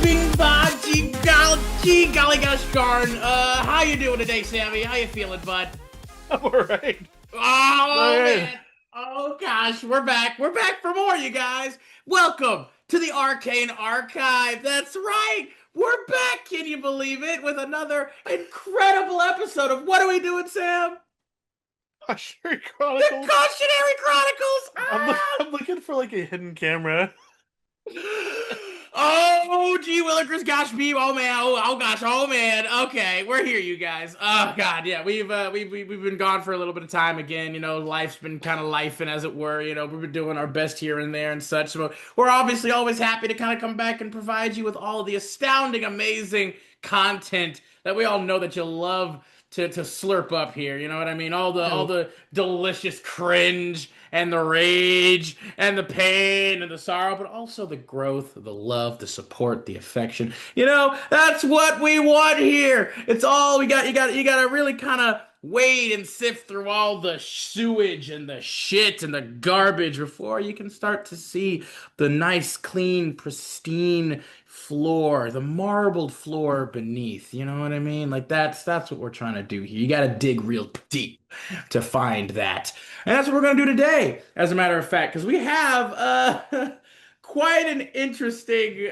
bing ba gee golly gosh darn. How you doing today, Sammy? How you feeling, bud? I'm all right. Oh Man. man. Oh gosh, we're back. We're back for more, you guys. Welcome to the Arcane Archive. That's right. We're back, can you believe it? With another incredible episode of what are we doing, Sam? Cautionary The Chronicles. Cautionary Chronicles! I'm looking for like a hidden camera. Oh, gee willikers, gosh, beep. Oh man, oh gosh, oh man. Okay, we're here, you guys. Oh god, yeah, we've been gone for a little bit of time again. You know, life's been kind of lifing, as it were. You know, we've been doing our best here and there and such. So we're obviously always happy to kind of come back and provide you with all of the astounding, amazing content that we all know that you love to slurp up here. You know what I mean? All Oh, the delicious cringe and the rage and the pain and the sorrow, but also the growth, the love, the support, the affection. You know, that's what we want here. It's all we got. You got to really kind of wade and sift through all the sewage and the shit and the garbage before you can start to see the nice, clean, pristine floor, the marbled floor beneath. You know what I mean? Like that's what we're trying to do here. You got to dig real deep to find that. And that's what we're going to do today, as a matter of fact, because we have quite an interesting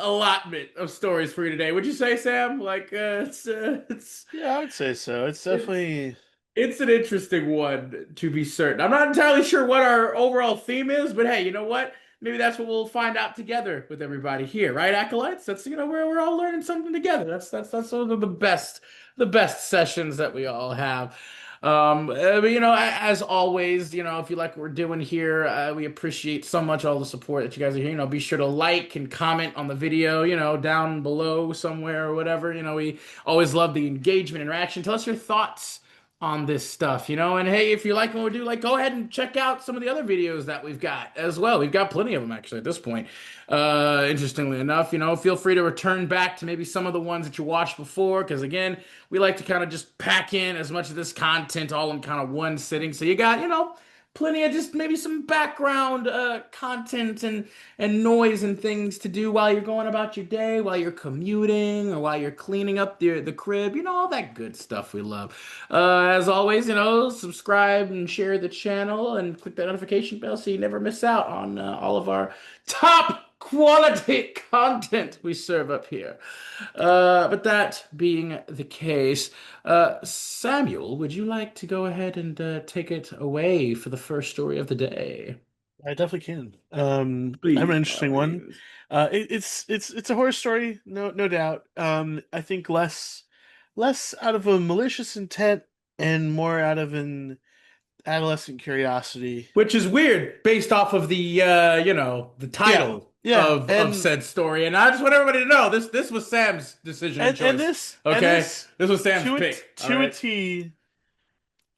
allotment of stories for you today. Would you say, Sam? Like, yeah, I would say so. It's it's definitely. it's an interesting one to be certain. I'm not entirely sure what our overall theme is, but hey, you know what? Maybe that's what we'll find out together with everybody here, right, acolytes? That's we're all learning something together. That's sort of the best sessions that we all have. But as always, if you like what we're doing here, we appreciate so much all the support that you guys are here. Be sure to like and comment on the video, down below somewhere or whatever. We always love the engagement, interaction. Tell us your thoughts on this stuff, and hey, if you like what we do, like, go ahead and check out some of the other videos that we've got as well. We've got plenty of them actually at this point. Interestingly enough, feel free to return back to maybe some of the ones that you watched before, because again, we like to kind of just pack in as much of this content all in kind of one sitting. So you got, plenty of just maybe some background content and noise and things to do while you're going about your day, while you're commuting, or while you're cleaning up the crib, all that good stuff we love. As always, subscribe and share the channel and click that notification bell so you never miss out on all of our top quality content we serve up here. But that being the case, Samuel, would you like to go ahead and take it away for the first story of the day? I definitely can. I have an Please, by all interesting one. means. It's a horror story, no doubt. I think less out of a malicious intent and more out of an adolescent curiosity. Which is weird based off of the the Yeah, title yeah, of said story. And I just want everybody to know this was Sam's decision and and choice. this and Okay? this This was Sam's to a pick. All to a right. T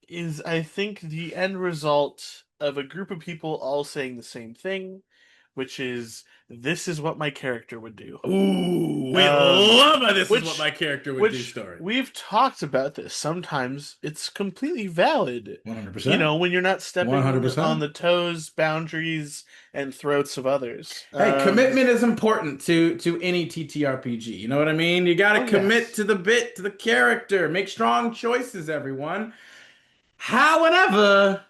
is, I think, the end result of a group of people all saying the same thing, which is, this is what my character would do. Ooh, we Um, love a this is what which my character would do which story. we've talked about this. Sometimes it's completely valid. 100%. When you're not stepping on 100%. the toes, boundaries, and throats of others. Hey, commitment is important to any TTRPG. You know what I mean? You got to Oh commit yes, to the bit, to the character. Make strong choices, everyone. However,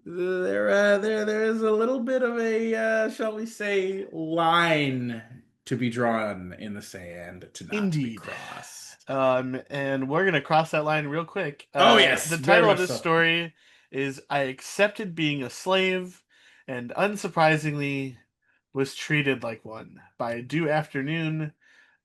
there is a little bit of a shall we say line to be drawn in the sand to not to be indeed. crossed. And we're gonna cross that line real quick. Oh yes, The very title of much this so. story is "I Accepted Being a Slave, and Unsurprisingly Was Treated Like One" by Do Afternoon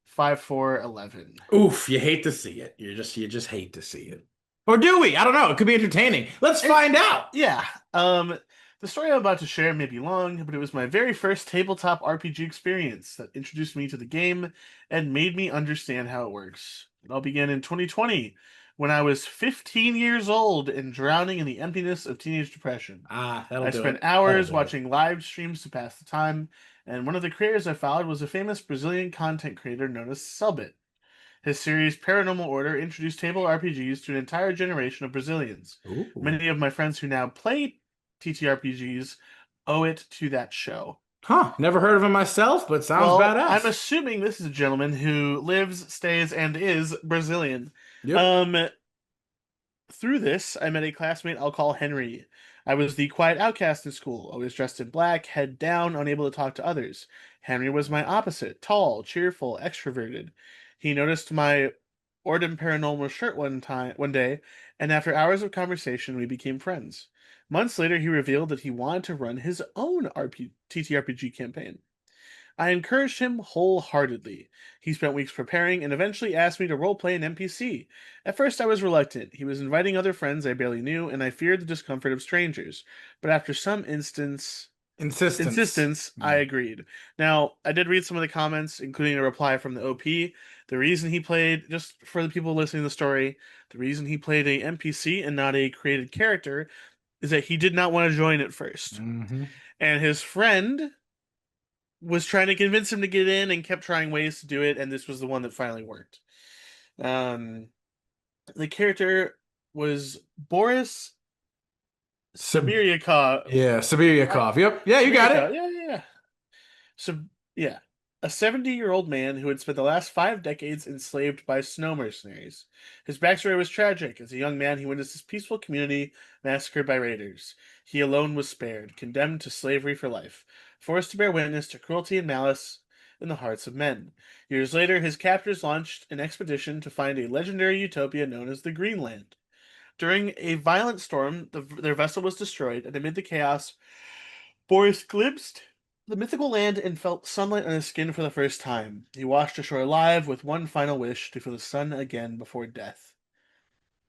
5411. Oof, you hate to see it. You just hate to see it. Or do we? I don't know. It could be entertaining. Let's It, find out. yeah. The story I'm about to share may be long, but it was my very first tabletop RPG experience that introduced me to the game and made me understand how it works. It all began in 2020 when I was 15 years old and drowning in the emptiness of teenage depression. Ah, that'll I do spent it. That'll hours do it. watching live streams to pass the time, and one of the creators I followed was a famous Brazilian content creator known as Selbit. His series Paranormal Order introduced table RPGs to an entire generation of Brazilians. Ooh. Many of my friends who now play TTRPGs owe it to that show. Huh. Never heard of him myself, but sounds Well, I'm badass. assuming this is a gentleman who lives, stays, and is Brazilian. Yep. Um, Through this, I met a classmate I'll call Henry. I was the quiet outcast in school, always dressed in black, head down, unable to talk to others. Henry was my opposite, tall, cheerful, extroverted. He noticed my Ordem Paranormal shirt one day, and after hours of conversation, we became friends. Months later, he revealed that he wanted to run his own TTRPG campaign. I encouraged him wholeheartedly. He spent weeks preparing and eventually asked me to roleplay an NPC. At first, I was reluctant. He was inviting other friends I barely knew, and I feared the discomfort of strangers. But after some Insistence. insistence, I Yeah. agreed. Now, I did read some of the comments, including a reply from the OP. The reason he played, just for the people listening to the story, the reason he played a NPC and not a created character is that he did not want to join at first. Hmm. And his friend was trying to convince him to get in and kept trying ways to do it, and this was the one that finally worked. Um, the character was Boris Sib Sibiriakov. yeah, Right? Sibiriakov. Yep. Yeah, you got it. Sibiriakov. Yeah, yeah, yeah. So, yeah. A 70-year-old man who had spent the last 5 decades enslaved by snow mercenaries. His backstory was tragic. As a young man, he witnessed his peaceful community massacred by raiders. He alone was spared, condemned to slavery for life, forced to bear witness to cruelty and malice in the hearts of men. Years later, his captors launched an expedition to find a legendary utopia known as the Greenland. During a violent storm, their vessel was destroyed, and amid the chaos, Boris glimpsed the mythical land and felt sunlight on his skin for the first time. He washed ashore alive with one final wish to feel the sun again before death.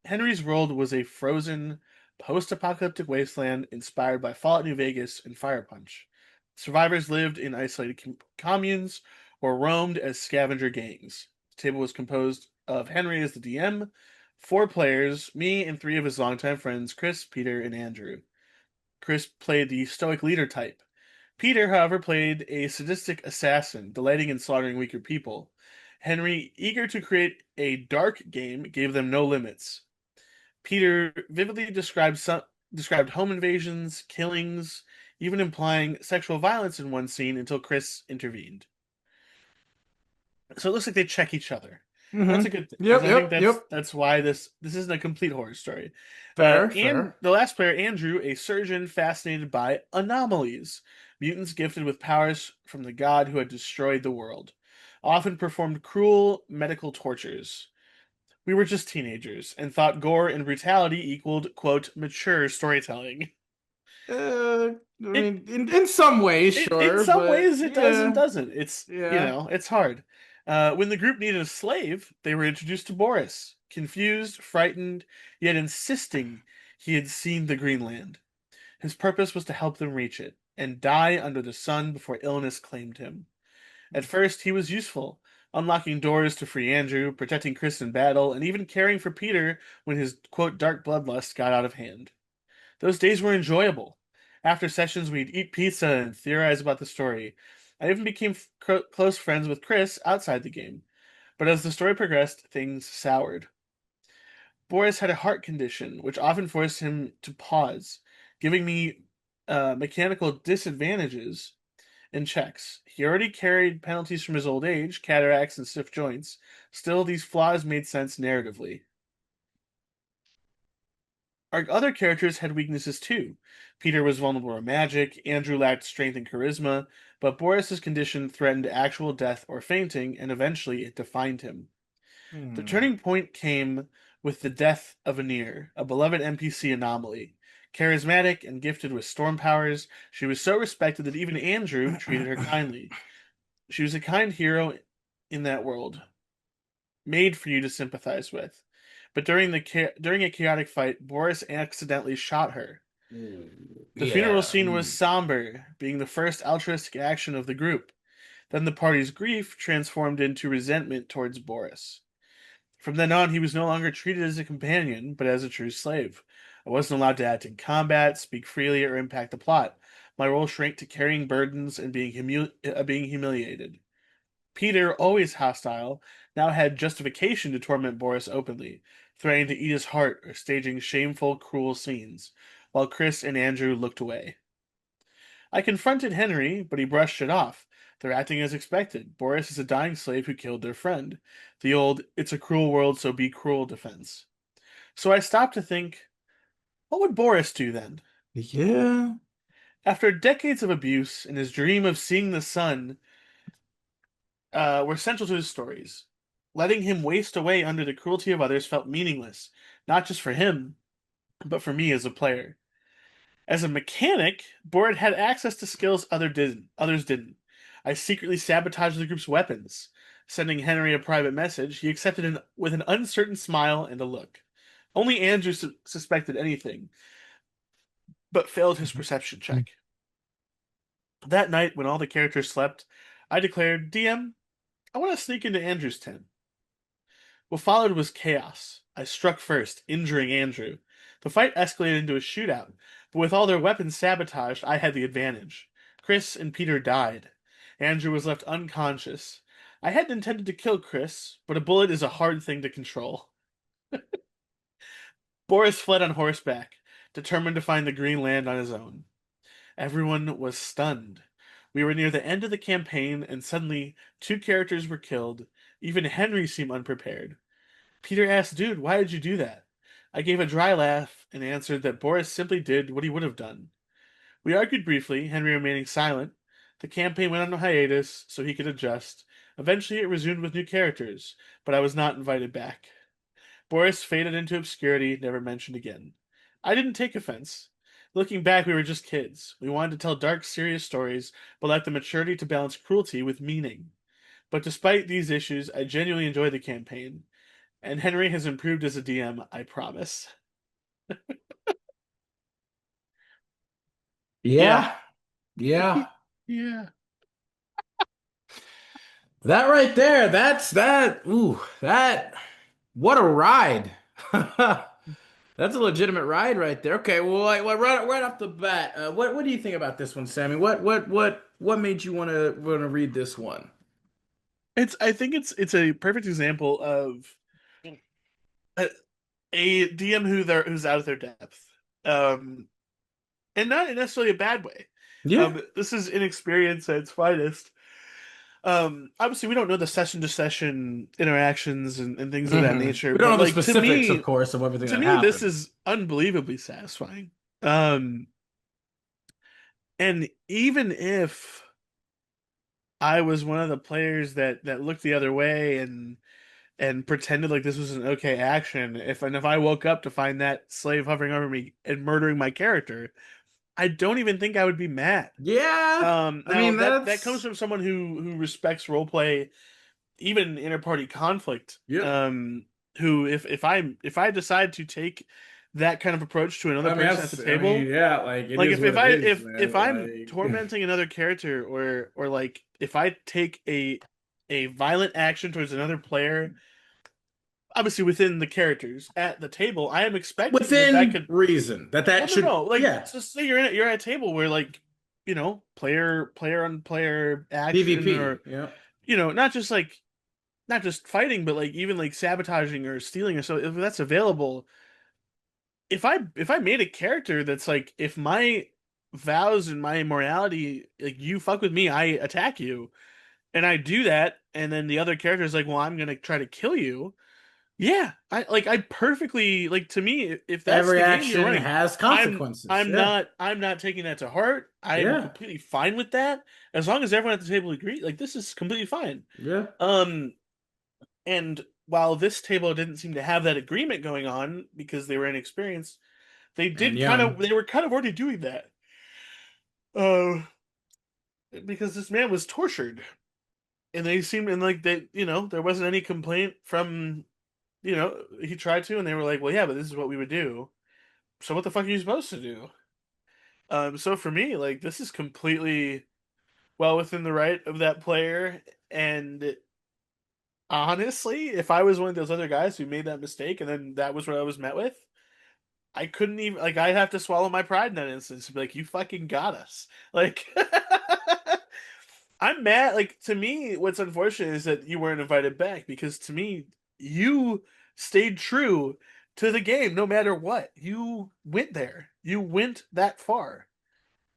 Henry's world was a frozen, post apocalyptic wasteland inspired by Fallout New Vegas and Fire Punch. Survivors lived in isolated communes or roamed as scavenger gangs. The table was composed of Henry as the DM, four players, me, and three of his longtime friends, Chris, Peter, and Andrew. Chris played the stoic leader type. Peter, however, played a sadistic assassin, delighting in slaughtering weaker people. Henry, eager to create a dark game, gave them no limits. Peter vividly described home invasions, killings, even implying sexual violence in one scene until Chris intervened. So it looks like they check each other. That's a good thing because Yep, I think yep, that's yep. that's why this isn't a complete horror story. Fair, And fair. the last player, Andrew, a surgeon fascinated by anomalies, mutants gifted with powers from the god who had destroyed the world, often performed cruel medical tortures. We were just teenagers and thought gore and brutality equaled, quote, mature storytelling. I It, mean, in some ways, in sure, some but ways it does and yeah, doesn't. It's, yeah. it's hard. When the group needed a slave, they were introduced to Boris, confused, frightened, yet insisting he had seen the Greenland. His purpose was to help them reach it and die under the sun before illness claimed him. At first, he was useful, unlocking doors to free Andrew, protecting Chris in battle, and even caring for Peter when his quote dark bloodlust got out of hand. Those days were enjoyable. After sessions, we'd eat pizza and theorize about the story. I even became close friends with Chris outside the game. But as the story progressed, things soured. Boris had a heart condition, which often forced him to pause, giving me mechanical disadvantages in checks. He already carried penalties from his old age, cataracts, and stiff joints. Still, these flaws made sense narratively. Our other characters had weaknesses too. Peter was vulnerable to magic, Andrew lacked strength and charisma, but Boris's condition threatened actual death or fainting, and eventually it defined him. The Hmm. turning point came with the death of Anir, a beloved NPC anomaly. Charismatic and gifted with storm powers, she was so respected that even Andrew treated her kindly. She was a kind hero in that world, made for you to sympathize with. But during a chaotic fight, Boris accidentally shot her. The funeral Yeah. scene was somber, being the first altruistic action of the group. Then the party's grief transformed into resentment towards Boris. From then on, he was no longer treated as a companion, but as a true slave. I wasn't allowed to act in combat, speak freely, or impact the plot. My role shrank to carrying burdens and being humiliated. Peter, always hostile, now had justification to torment Boris openly, threatening to eat his heart or staging shameful, cruel scenes, while Chris and Andrew looked away. I confronted Henry, but he brushed it off. They're acting as expected. Boris is a dying slave who killed their friend. The old, it's a cruel world, so be cruel defense. So I stopped to think, what would Boris do then? Yeah. After decades of abuse and his dream of seeing the sun were central to his stories. Letting him waste away under the cruelty of others felt meaningless, not just for him, but for me as a player. As a mechanic, Borat had access to skills others didn't. I secretly sabotaged the group's weapons. Sending Henry a private message, he accepted it with an uncertain smile and a look. Only Andrew suspected anything, but failed his perception check. That night, when all the characters slept, I declared, DM, I want to sneak into Andrew's tent. What followed was chaos. I struck first, injuring Andrew. The fight escalated into a shootout, but with all their weapons sabotaged, I had the advantage. Chris and Peter died. Andrew was left unconscious. I hadn't intended to kill Chris, but a bullet is a hard thing to control. Boris fled on horseback, determined to find the Green Land on his own. Everyone was stunned. We were near the end of the campaign, and suddenly two characters were killed. Even Henry seemed unprepared. Peter asked, Dude, why did you do that? I gave a dry laugh and answered that Boris simply did what he would have done. We argued briefly, Henry remaining silent. The campaign went on hiatus so he could adjust. Eventually, it resumed with new characters, but I was not invited back. Boris faded into obscurity, never mentioned again. I didn't take offense. Looking back, we were just kids. We wanted to tell dark, serious stories, but lacked the maturity to balance cruelty with meaning. But despite these issues, I genuinely enjoyed the campaign. And Henry has improved as a DM, I promise. Yeah. Yeah. Yeah. Yeah. That right there, that's that. Ooh, that. What a ride. That's a legitimate ride right there. Okay, well, right off the bat, what do you think about this one, Sammy? What made you want to read this one? I think it's a perfect example of a, a DM who's out of their depth. Um and not in necessarily a bad way. Yeah. This is inexperience at its finest. Obviously we don't know the session to session interactions and things of that nature, We don't but know the like specifics, of course, of everything to that me this happened. is unbelievably satisfying. Um and even if I was one of the players that looked the other way and pretended like this was an okay action, if I woke up to find that slave hovering over me and murdering my character, I don't even think I would be mad. Yeah. I Now mean, that comes that's from someone who respects role play, even inter-party conflict. yep. Who if I decide to take that kind of approach to another I mean, person at the that's I mean, table, yeah, like it like is what it is, if man. I'm Like tormenting another character or like if I take a violent action towards another player, obviously within the characters at the table, I am expecting that within could reason that well that no should no like yeah. just say you're at a table where like player on player action PvP. or Yeah. not just like not just fighting but like even like sabotaging or stealing or so if that's available, if I made a character that's like if my vows and my morality, like you fuck with me, I attack you, and I do that, and then the other character is like, well, I'm gonna try to kill you. Yeah, I perfectly like to me, if that's Every the game you're action running, has consequences. Yeah. I'm not taking that to heart. I'm Yeah. completely fine with that as long as everyone at the table agree. Like this is completely fine. Yeah. Um, and while this table didn't seem to have that agreement going on because they were inexperienced, And young. they were kind of already doing that. Uh, because this man was tortured, and they seemed and like they there wasn't any complaint from he tried to, and they were like, well, yeah, but this is what we would do. So what the fuck are you supposed to do? So for me, like this is completely well within the right of that player. And honestly, if I was one of those other guys who made that mistake and then that was what I was met with, I couldn't even like I'd have to swallow my pride in that instance and be like, you fucking got us. Like I'm mad. Like to me, what's unfortunate is that you weren't invited back because to me, you stayed true to the game no matter what. You went there. You went that far.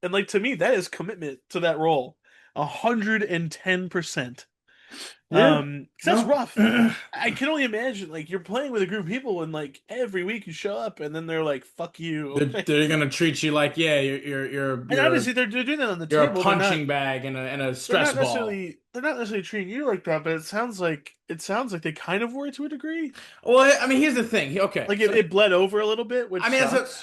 And like to me, that is commitment to that role. 110%. Yeah. 'Cause that's No. rough. I can only imagine like you're playing with a group of people and like every week you show up and then they're like, fuck you. They're gonna treat you like, yeah, And obviously they're doing that on the you're a table. punching bag and a stress ball. They're not necessarily treating you like that, but it sounds like they kind of were to a degree. Well, I mean, here's the thing. Okay, Like so it bled over a little bit, which I mean, sucks.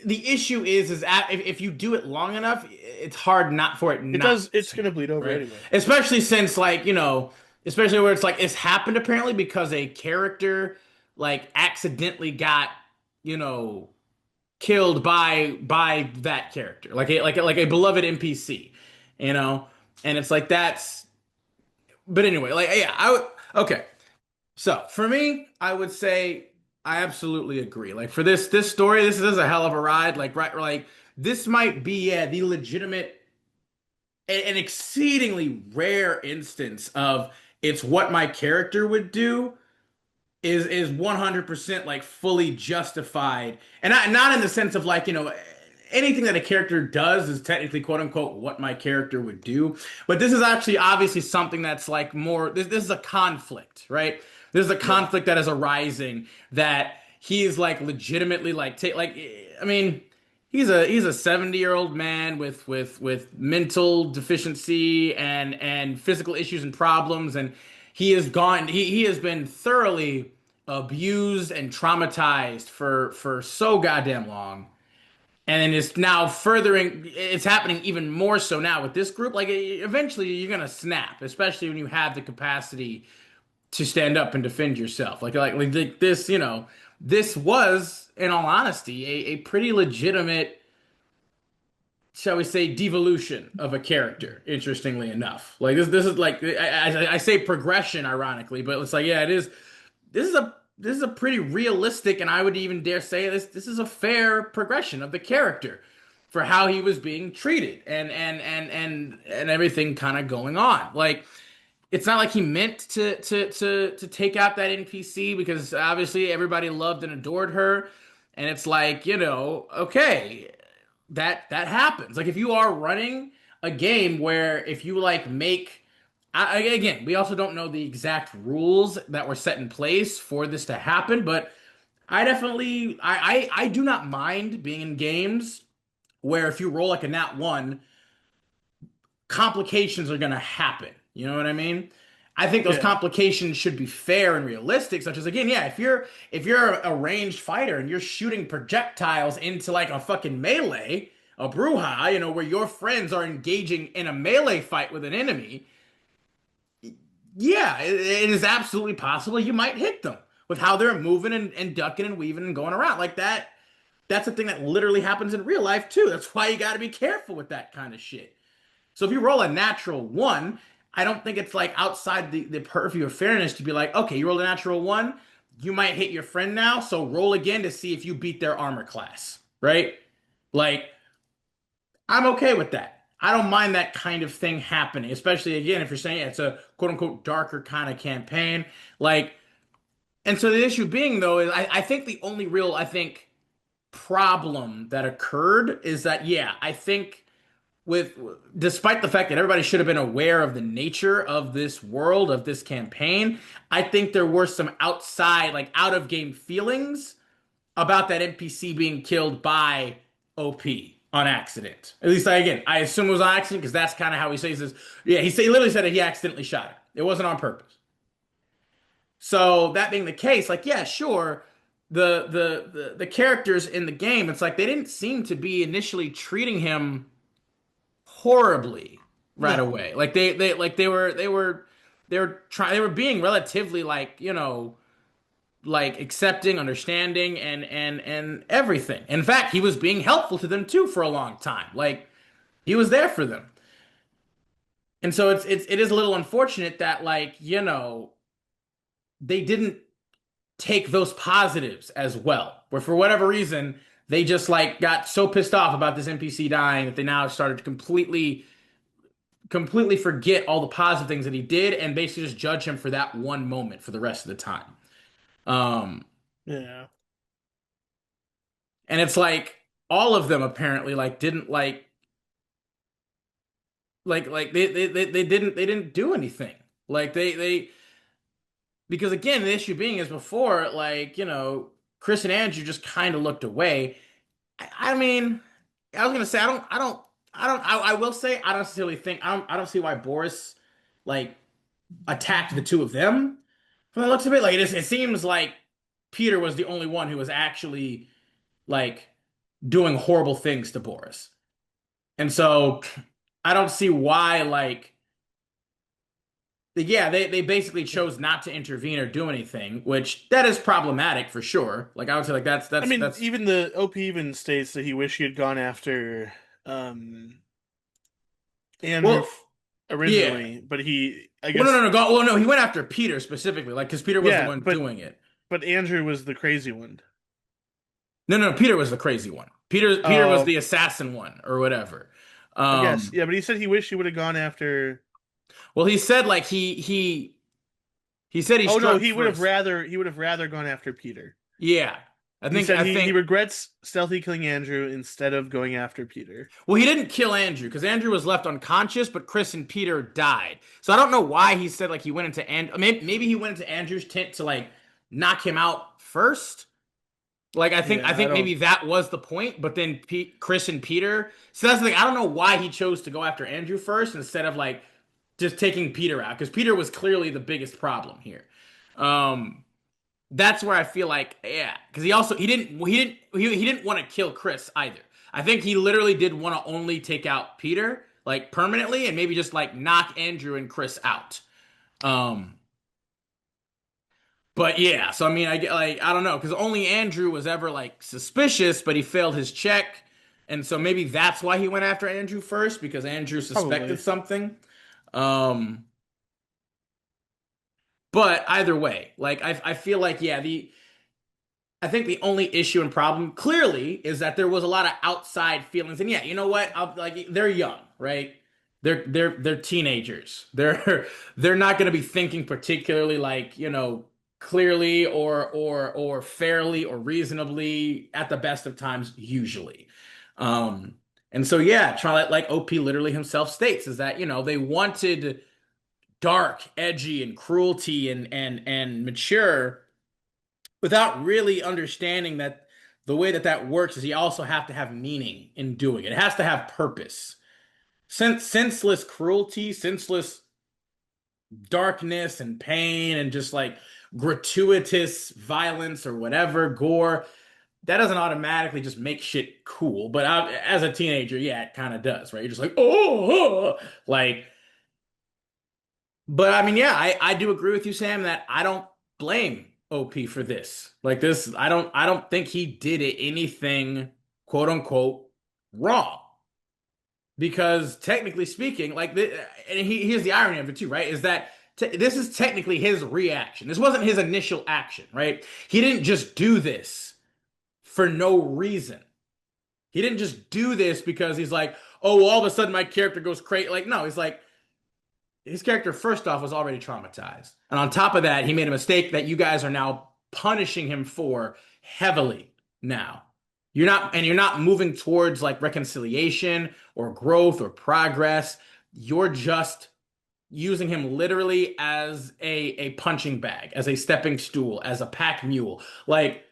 the issue is if you do it long enough, it's hard not for it It not does. to It's snap, gonna bleed over right? anyway. Especially since like, especially where it's like it's happened apparently because a character like accidentally got, you know, killed by that character, like a beloved NPC, you know, and it's like that's. But anyway, like yeah, I would okay. So for me, I would say I absolutely agree. Like for this story, this is a hell of a ride. Like this might be yeah the legitimate an exceedingly rare instance of it's what my character would do is 100% like fully justified, and not in the sense of like anything that a character does is technically quote unquote what my character would do, but this is actually obviously something that's like more this is a conflict, right? This is a Yeah. conflict that is arising that he is like legitimately like take like I mean he's a 70-year-old man with mental deficiency and physical issues and problems, and he has been thoroughly abused and traumatized for so goddamn long. And then it's now furthering, it's happening even more so now with this group. Like eventually you're gonna snap, especially when you have the capacity to stand up and defend yourself. Like this, this was, in all honesty, a pretty legitimate, shall we say, devolution of a character. Interestingly enough, like this is like I say progression, ironically, but it's like yeah, it is. This is a pretty realistic, and I would even dare say this is a fair progression of the character for how he was being treated and everything kind of going on. Like it's not like he meant to take out that NPC because obviously everybody loved and adored her, and it's like okay, that happens. Like if you are running a game where if you like make again, we also don't know the exact rules that were set in place for this to happen, but I definitely I do not mind being in games where if you roll like a nat one, complications are gonna happen. You know what I mean? I think those Yeah. complications should be fair and realistic, such as again, yeah, if you're a ranged fighter and you're shooting projectiles into like a fucking melee, a brouhaha, where your friends are engaging in a melee fight with an enemy, yeah, it is absolutely possible you might hit them with how they're moving and ducking and weaving and going around like that. That's a thing that literally happens in real life too. That's why you got to be careful with that kind of shit. So if you roll a natural one, I don't think it's like outside the purview of fairness to be like, okay, you rolled a natural one, you might hit your friend now, so roll again to see if you beat their armor class, right? Like, I'm okay with that. I don't mind that kind of thing happening, especially again if you're saying it's a quote unquote darker kind of campaign. Like, and so the issue being though is I think the only real problem that occurred is that yeah, I think with despite the fact that everybody should have been aware of the nature of this world of this campaign, I think there were some outside like out of game feelings about that NPC being killed by OP on accident. At least I assume it was on accident because that's kind of how he says this. Yeah, he literally said that he accidentally shot it. It wasn't on purpose. So that being the case, like yeah, sure, the characters in the game, it's like they didn't seem to be initially treating him horribly right No. away. Like they were being relatively like, like accepting, understanding and everything. In fact, he was being helpful to them too for a long time. Like he was there for them. And so it is a little unfortunate that like, they didn't take those positives as well. Where for whatever reason, they just like got so pissed off about this NPC dying that they now started to completely forget all the positive things that he did and basically just judge him for that one moment for the rest of the time. Um, Yeah. and it's like all of them apparently like didn't like. they didn't do anything. Like they because again, the issue being is before, like, Chris and Andrew just kind of looked away. I mean, I was gonna say I will say I don't necessarily think I don't see why Boris like attacked the two of them. From the looks of it, like it seems like Peter was the only one who was actually like doing horrible things to Boris. And so I don't see why, like, yeah, they basically chose not to intervene or do anything, which that is problematic for sure. Like I would say, like that's I that's mean, that's even the OP even states that he wished he had gone after um Andrew well, yeah. originally, but he, I Well, no, no, guess, no. Well, no, he went after Peter specifically, like because Peter was the yeah, one but doing it. Andrew was the crazy one. No, no, Peter was the crazy one. Peter was Oh, the assassin one or whatever. I guess, Um, yeah, but he said he wished he would have gone after. well, he said like he said he Oh no, struck first. he would have rather gone after Peter. Yeah, I He think said I he think. regrets stealthy killing Andrew instead of going after Peter. Well, he didn't kill Andrew because Andrew was left unconscious, but Chris and Peter died. So I don't know why he said like he went into and maybe he went into Andrew's tent to like knock him out first. Like I Yeah, I think don't. maybe that was the point, but then Chris and Peter. So that's the thing. I don't know why he chose to go after Andrew first instead of like just taking Peter out because Peter was clearly the biggest problem here. Um, that's where I feel like yeah, because he didn't want to kill Chris either. I think he literally did want to only take out Peter like permanently and maybe just like knock Andrew and Chris out. Um, but yeah, so I mean, I get like I don't know because only Andrew was ever like suspicious, but he failed his check, and so maybe that's why he went after Andrew first because Andrew suspected Probably. something. Um, but either way, like I feel like yeah, the I think the only issue and problem clearly is that there was a lot of outside feelings, and yeah, you know what? Like they're young, right? They're teenagers. They're not going to be thinking particularly like clearly or fairly or reasonably at the best of times usually. Um, and so yeah, try like OP literally himself states is that they wanted dark, edgy, and cruelty and mature without really understanding that the way that that works is you also have to have meaning in doing it. It has to have purpose. Senseless cruelty, senseless darkness and pain and just like gratuitous violence or whatever, gore, that doesn't automatically just make shit cool. But as a teenager, yeah, it kind of does, right? You're just like, oh, like but I mean, yeah, I do agree with you, Sam, that I don't blame OP for this. Like this, I don't think he did anything quote unquote wrong. Because technically speaking, and here's the irony of it too, right? Is that this is technically his reaction. This wasn't his initial action, right? He didn't just do this for no reason. He didn't just do this because he's like, oh, well, all of a sudden my character goes crazy. Like, no, he's like, his character first off was already traumatized, and on top of that, he made a mistake that you guys are now punishing him for heavily. Now, you're not moving towards like reconciliation or growth or progress. You're just using him literally as a punching bag, as a stepping stool, as a pack mule. Like,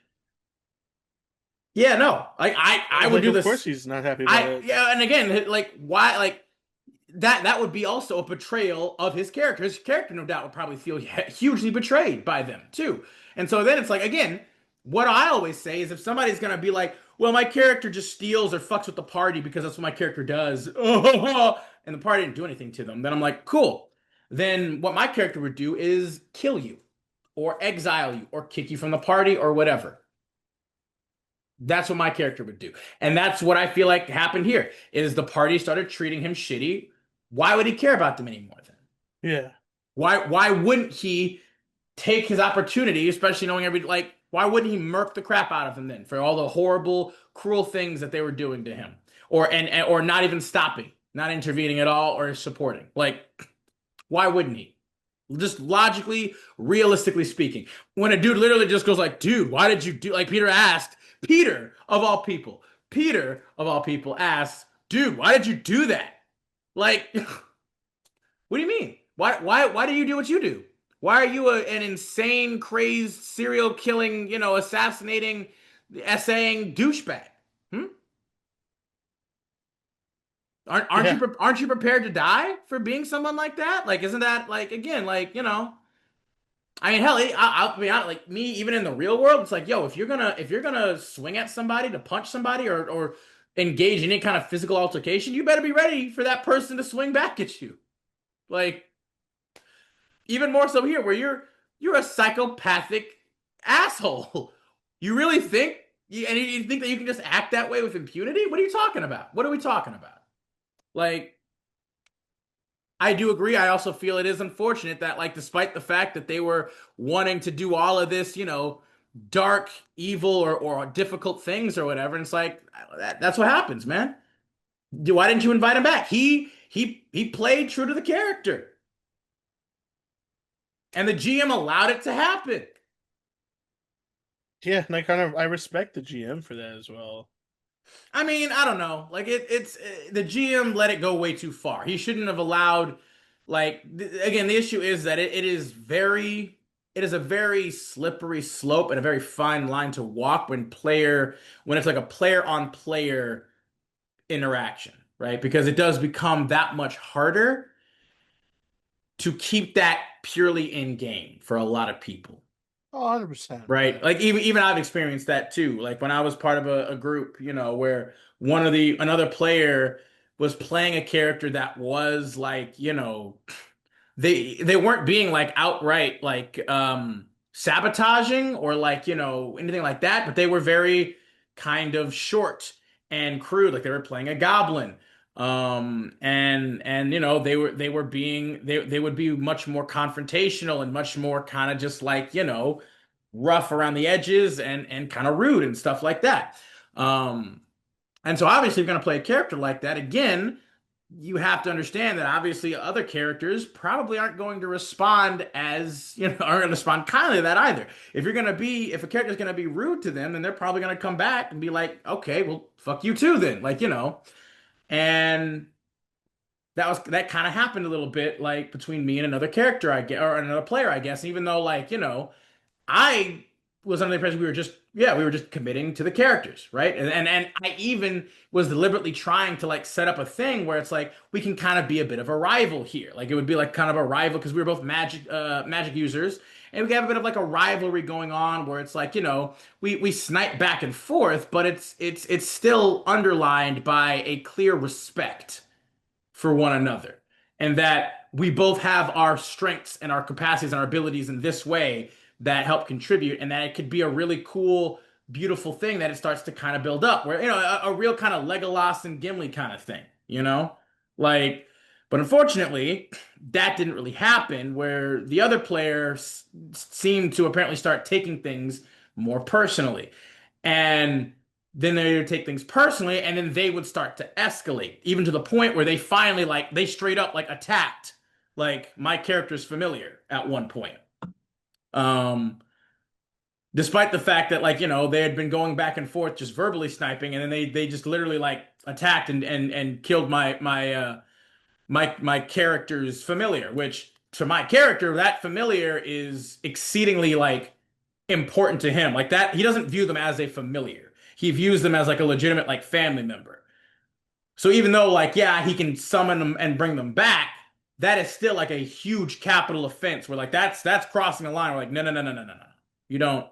yeah, no, like I would Like, do of course this. he's not happy about it. Yeah, and again, like why like that would be also a betrayal of his character. His character, no doubt, would probably feel hugely betrayed by them too. And so then it's like again, what I always say is if somebody's gonna be like, "Well, my character just steals or fucks with the party because that's what my character does," and the party didn't do anything to them, then I'm like, "Cool." Then what my character would do is kill you, or exile you, or kick you from the party, or whatever. That's what my character would do. And that's what I feel like happened here is the party started treating him shitty. Why would he care about them anymore then? Yeah. Why wouldn't he take his opportunity, especially knowing why wouldn't he murk the crap out of them then for all the horrible, cruel things that they were doing to him? Or not even stopping, not intervening at all or supporting. Like, why wouldn't he? Just logically, realistically speaking. When a dude literally just goes like, dude, why did you do like Peter asked, Peter of all people, Peter of all people asks, dude, why did you do that? Like, what do you mean? Why do you do what you do? Why are you an insane, crazed, serial killing, assassinating, essaying douchebag? Hmm? Aren't you Yeah. aren't you prepared to die for being someone like that? Like, isn't that like again, like, I mean, hell, I'll be honest, like me, even in the real world, it's like, yo, if you're gonna swing at somebody to punch somebody or engage in any kind of physical altercation, you better be ready for that person to swing back at you. Like, even more so here, where you're a psychopathic asshole. You really think you think that you can just act that way with impunity? What are you talking about? What are we talking about? Like, I do agree. I also feel it is unfortunate that, like, despite the fact that they were wanting to do all of this, dark, evil, or difficult things or whatever, and it's like that's what happens, man. Why didn't you invite him back? He played true to the character, and the GM allowed it to happen. Yeah, and I respect the GM for that as well. I mean, I don't know. Like it's the GM let it go way too far. He shouldn't have allowed. Like again, the issue is that it is a very slippery slope and a very fine line to walk when it's like a player on player interaction, right? Because it does become that much harder to keep that purely in game for a lot of people. Oh, 100%. Right. But Like even I've experienced that too. Like when I was part of a group, where another player was playing a character that was like, they weren't being like outright like sabotaging or like, anything like that, but they were very kind of short and crude, like they were playing a goblin. And they would be much more confrontational and much more kind of just like, rough around the edges and kind of rude and stuff like that. Um, and so obviously, if you're going to play a character like that, again, you have to understand that obviously other characters probably aren't going to respond as, aren't going to respond kindly to that either. If a character's going to be rude to them, then they're probably going to come back and be like, okay, well, fuck you too then. Like, and that kind of happened a little bit like between me and another character, I guess, or another player, I guess, even though like, I was under the impression we were just committing to the characters, right? And I even was deliberately trying to like set up a thing where it's like we can kind of be a bit of a rival here. Like it would be like kind of a rival because we were both magic users. And we have a bit of like a rivalry going on where it's like, we snipe back and forth, but it's still underlined by a clear respect for one another. And that we both have our strengths and our capacities and our abilities in this way that help contribute, and that it could be a really cool, beautiful thing that it starts to kind of build up, where, a real kind of Legolas and Gimli kind of thing, Like, but unfortunately, that didn't really happen, where the other players seemed to apparently start taking things more personally. And then they would take things personally, and then they would start to escalate, even to the point where they finally, like, they straight up, like, attacked, like, my character's familiar at one point. Um, Despite the fact that, like, they had been going back and forth just verbally sniping, and then they just literally, like, attacked and killed my character's familiar, which to my character, that familiar is exceedingly like important to him. Like that, he doesn't view them as a familiar. He views them as like a legitimate like family member. So even though like yeah, he can summon them and bring them back, that is still like a huge capital offense where like that's crossing a line. We're like, no, no, no, no, no, no, no. You don't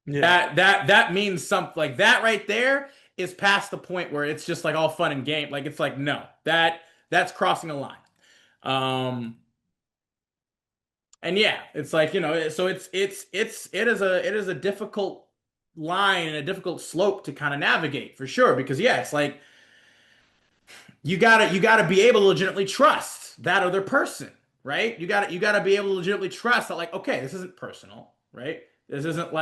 yeah. that means something like that right there is past the point where it's just like all fun and game. Like it's like, no, that's crossing a line. Um, and yeah, it's like, so it is a difficult line and a difficult slope to kind of navigate for sure. Because yeah, it's like you gotta be able to legitimately trust that other person, right? You gotta be able to legitimately trust that, like, okay, this isn't personal, right? This isn't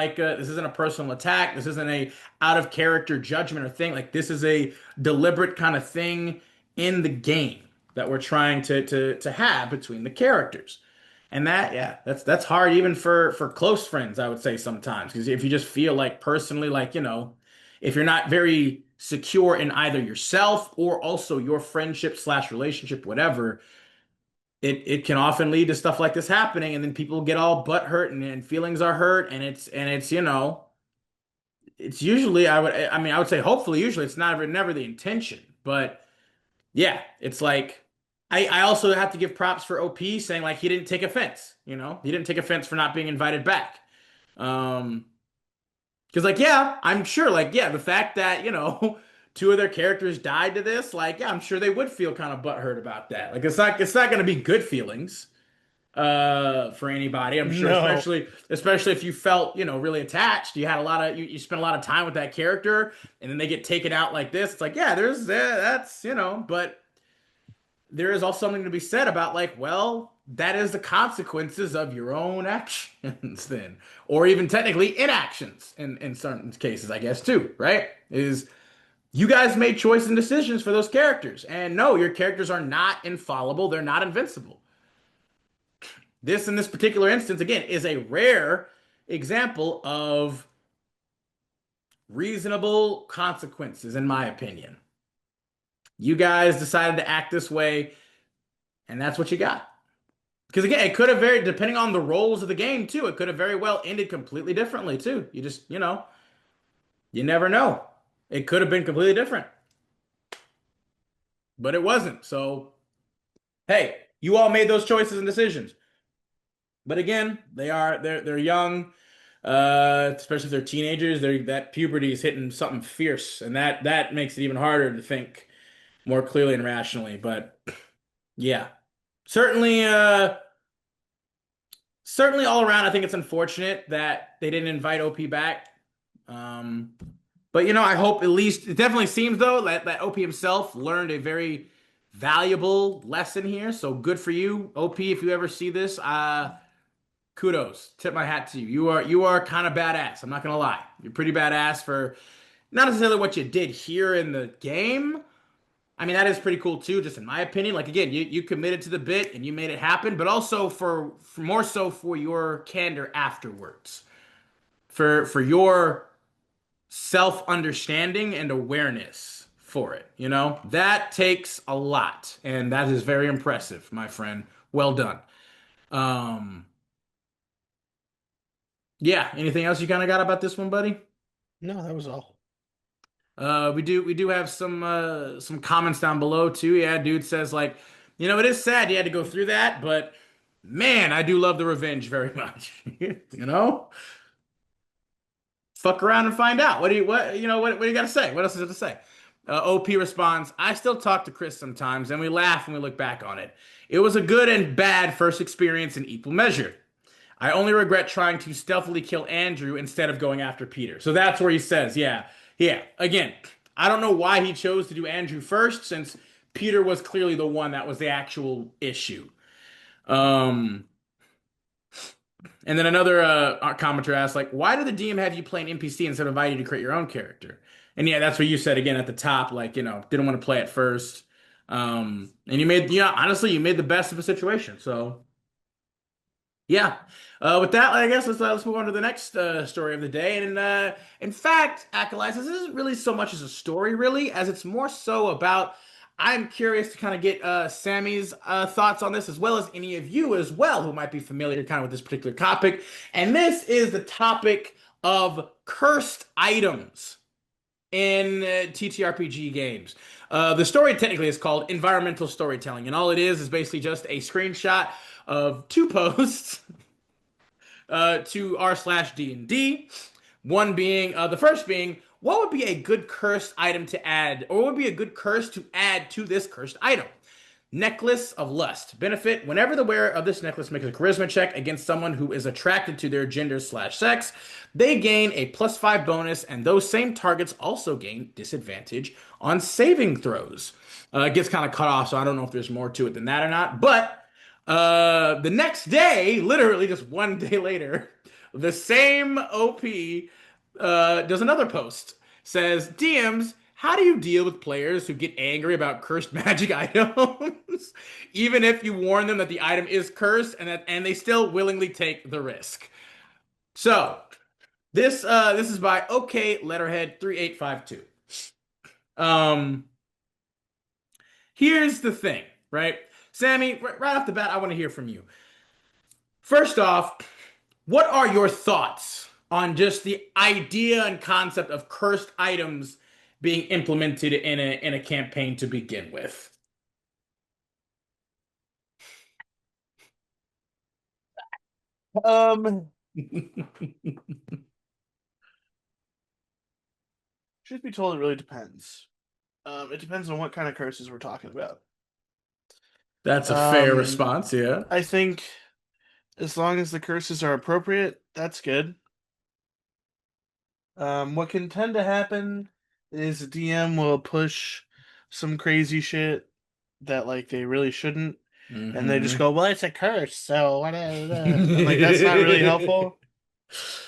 a personal attack. This isn't a out of character judgment or thing. Like this is a deliberate kind of thing in the game that we're trying to have between the characters. And that, yeah, that's hard even for close friends, I would say sometimes. Because if you just feel like personally, like, if you're not very secure in either yourself or also your friendship slash relationship, whatever, it can often lead to stuff like this happening, and then people get all butt hurt and feelings are hurt, and it's it's usually I would say hopefully usually it's never the intention, but yeah, it's like I also have to give props for OP saying like he didn't take offense, he didn't take offense for not being invited back. Um, because like yeah, I'm sure like yeah, the fact that two of their characters died to this, like yeah, I'm sure they would feel kind of butthurt about that. Like it's not going to be good feelings for anybody, I'm sure, No. especially if you felt really attached, you had a lot of you spent a lot of time with that character, and then they get taken out like this. It's like yeah, that's but there is also something to be said about like, well, that is the consequences of your own actions then, or even technically inactions in certain cases, I guess too, right? Is you guys made choices and decisions for those characters, and no, your characters are not infallible, they're not invincible. This, in this particular instance, again, is a rare example of reasonable consequences, in my opinion. You guys decided to act this way, and that's what you got. Because again, it could have very, depending on the roles of the game too, it could have very well ended completely differently too. You just, you never know. It could have been completely different, but it wasn't. So, hey, you all made those choices and decisions. But again, they're young. Especially if they're teenagers, that puberty is hitting something fierce, and that makes it even harder to think more clearly and rationally. But yeah, certainly, certainly all around, I think it's unfortunate that they didn't invite OP back. Um, but I hope at least it definitely seems though that OP himself learned a very valuable lesson here. So good for you, OP. If you ever see this, kudos. Tip my hat to you. You are kind of badass. I'm not gonna lie. You're pretty badass for not necessarily what you did here in the game. I mean, that is pretty cool too, just in my opinion. Like again, you committed to the bit and you made it happen, but also for more so for your candor afterwards. For your self-understanding and awareness for it, That takes a lot, and that is very impressive, my friend. Well done. Um Yeah. Anything else you kind of got about this one, buddy? No, that was all. We do have some comments down below too. Yeah, dude says like, it is sad you had to go through that, but man, I do love the revenge very much. You know? Fuck around and find out. What do you got to say? What else is there to say? OP responds, I still talk to Chris sometimes, and we laugh when we look back on it. It was a good and bad first experience in equal measure. I only regret trying to stealthily kill Andrew instead of going after Peter. So that's where he says, yeah, yeah. Again, I don't know why he chose to do Andrew first, since Peter was clearly the one that was the actual issue. Um, and then another commenter asked, like, why did the DM have you play an NPC instead of inviting you to create your own character? And yeah, that's what you said again at the top, like, didn't want to play it first. And honestly, you made the best of the situation. So yeah. With that, I guess let's move on to the next story of the day. And in fact, Acolytes, this isn't really so much as a story, really, as it's more so about. I'm curious to kind of get Sammy's thoughts on this, as well as any of you as well who might be familiar kind of with this particular topic. And this is the topic of cursed items in TTRPG games. The story technically is called environmental storytelling, and all it is basically just a screenshot of two posts to r/D&D. One being the first being what would be a good cursed item to add, or what would be a good curse to add to this cursed item? Necklace of Lust. Benefit: whenever the wearer of this necklace makes a charisma check against someone who is attracted to their gender/sex, they gain a +5 bonus, and those same targets also gain disadvantage on saving throws. It gets kind of cut off, so I don't know if there's more to it than that or not. But the next day, literally just one day later, the same OP does another post. Says, DMs, how do you deal with players who get angry about cursed magic items, even if you warn them that the item is cursed and they still willingly take the risk? So this is by OK Letterhead 3852. Um, Here's the thing, right? Sammy, right off the bat, I want to hear from you. First off, what are your thoughts on just the idea and concept of cursed items being implemented in a campaign to begin with? Um, Truth be told, it really depends. It depends on what kind of curses we're talking about. That's a fair Um, response, yeah. I think as long as the curses are appropriate, that's good. What can tend to happen is a DM will push some crazy shit that like they really shouldn't, and they just Hmm. go, "Well, it's a curse, so whatever," and like that's not really helpful.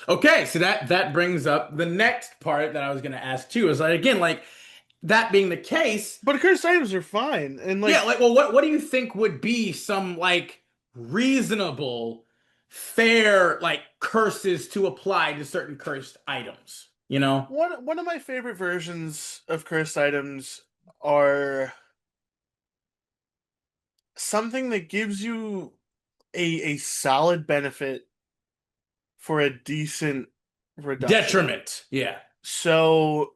Okay, so that brings up the next part that I was going to ask too. Is like again, like that being the case, But cursed items are fine, and yeah, like like well, what do you think would be some like reasonable, fair like curses to apply to certain cursed items? You know? one of my favorite versions of cursed items are something that gives you a solid benefit for a decent reduction. Detriment. Yeah. So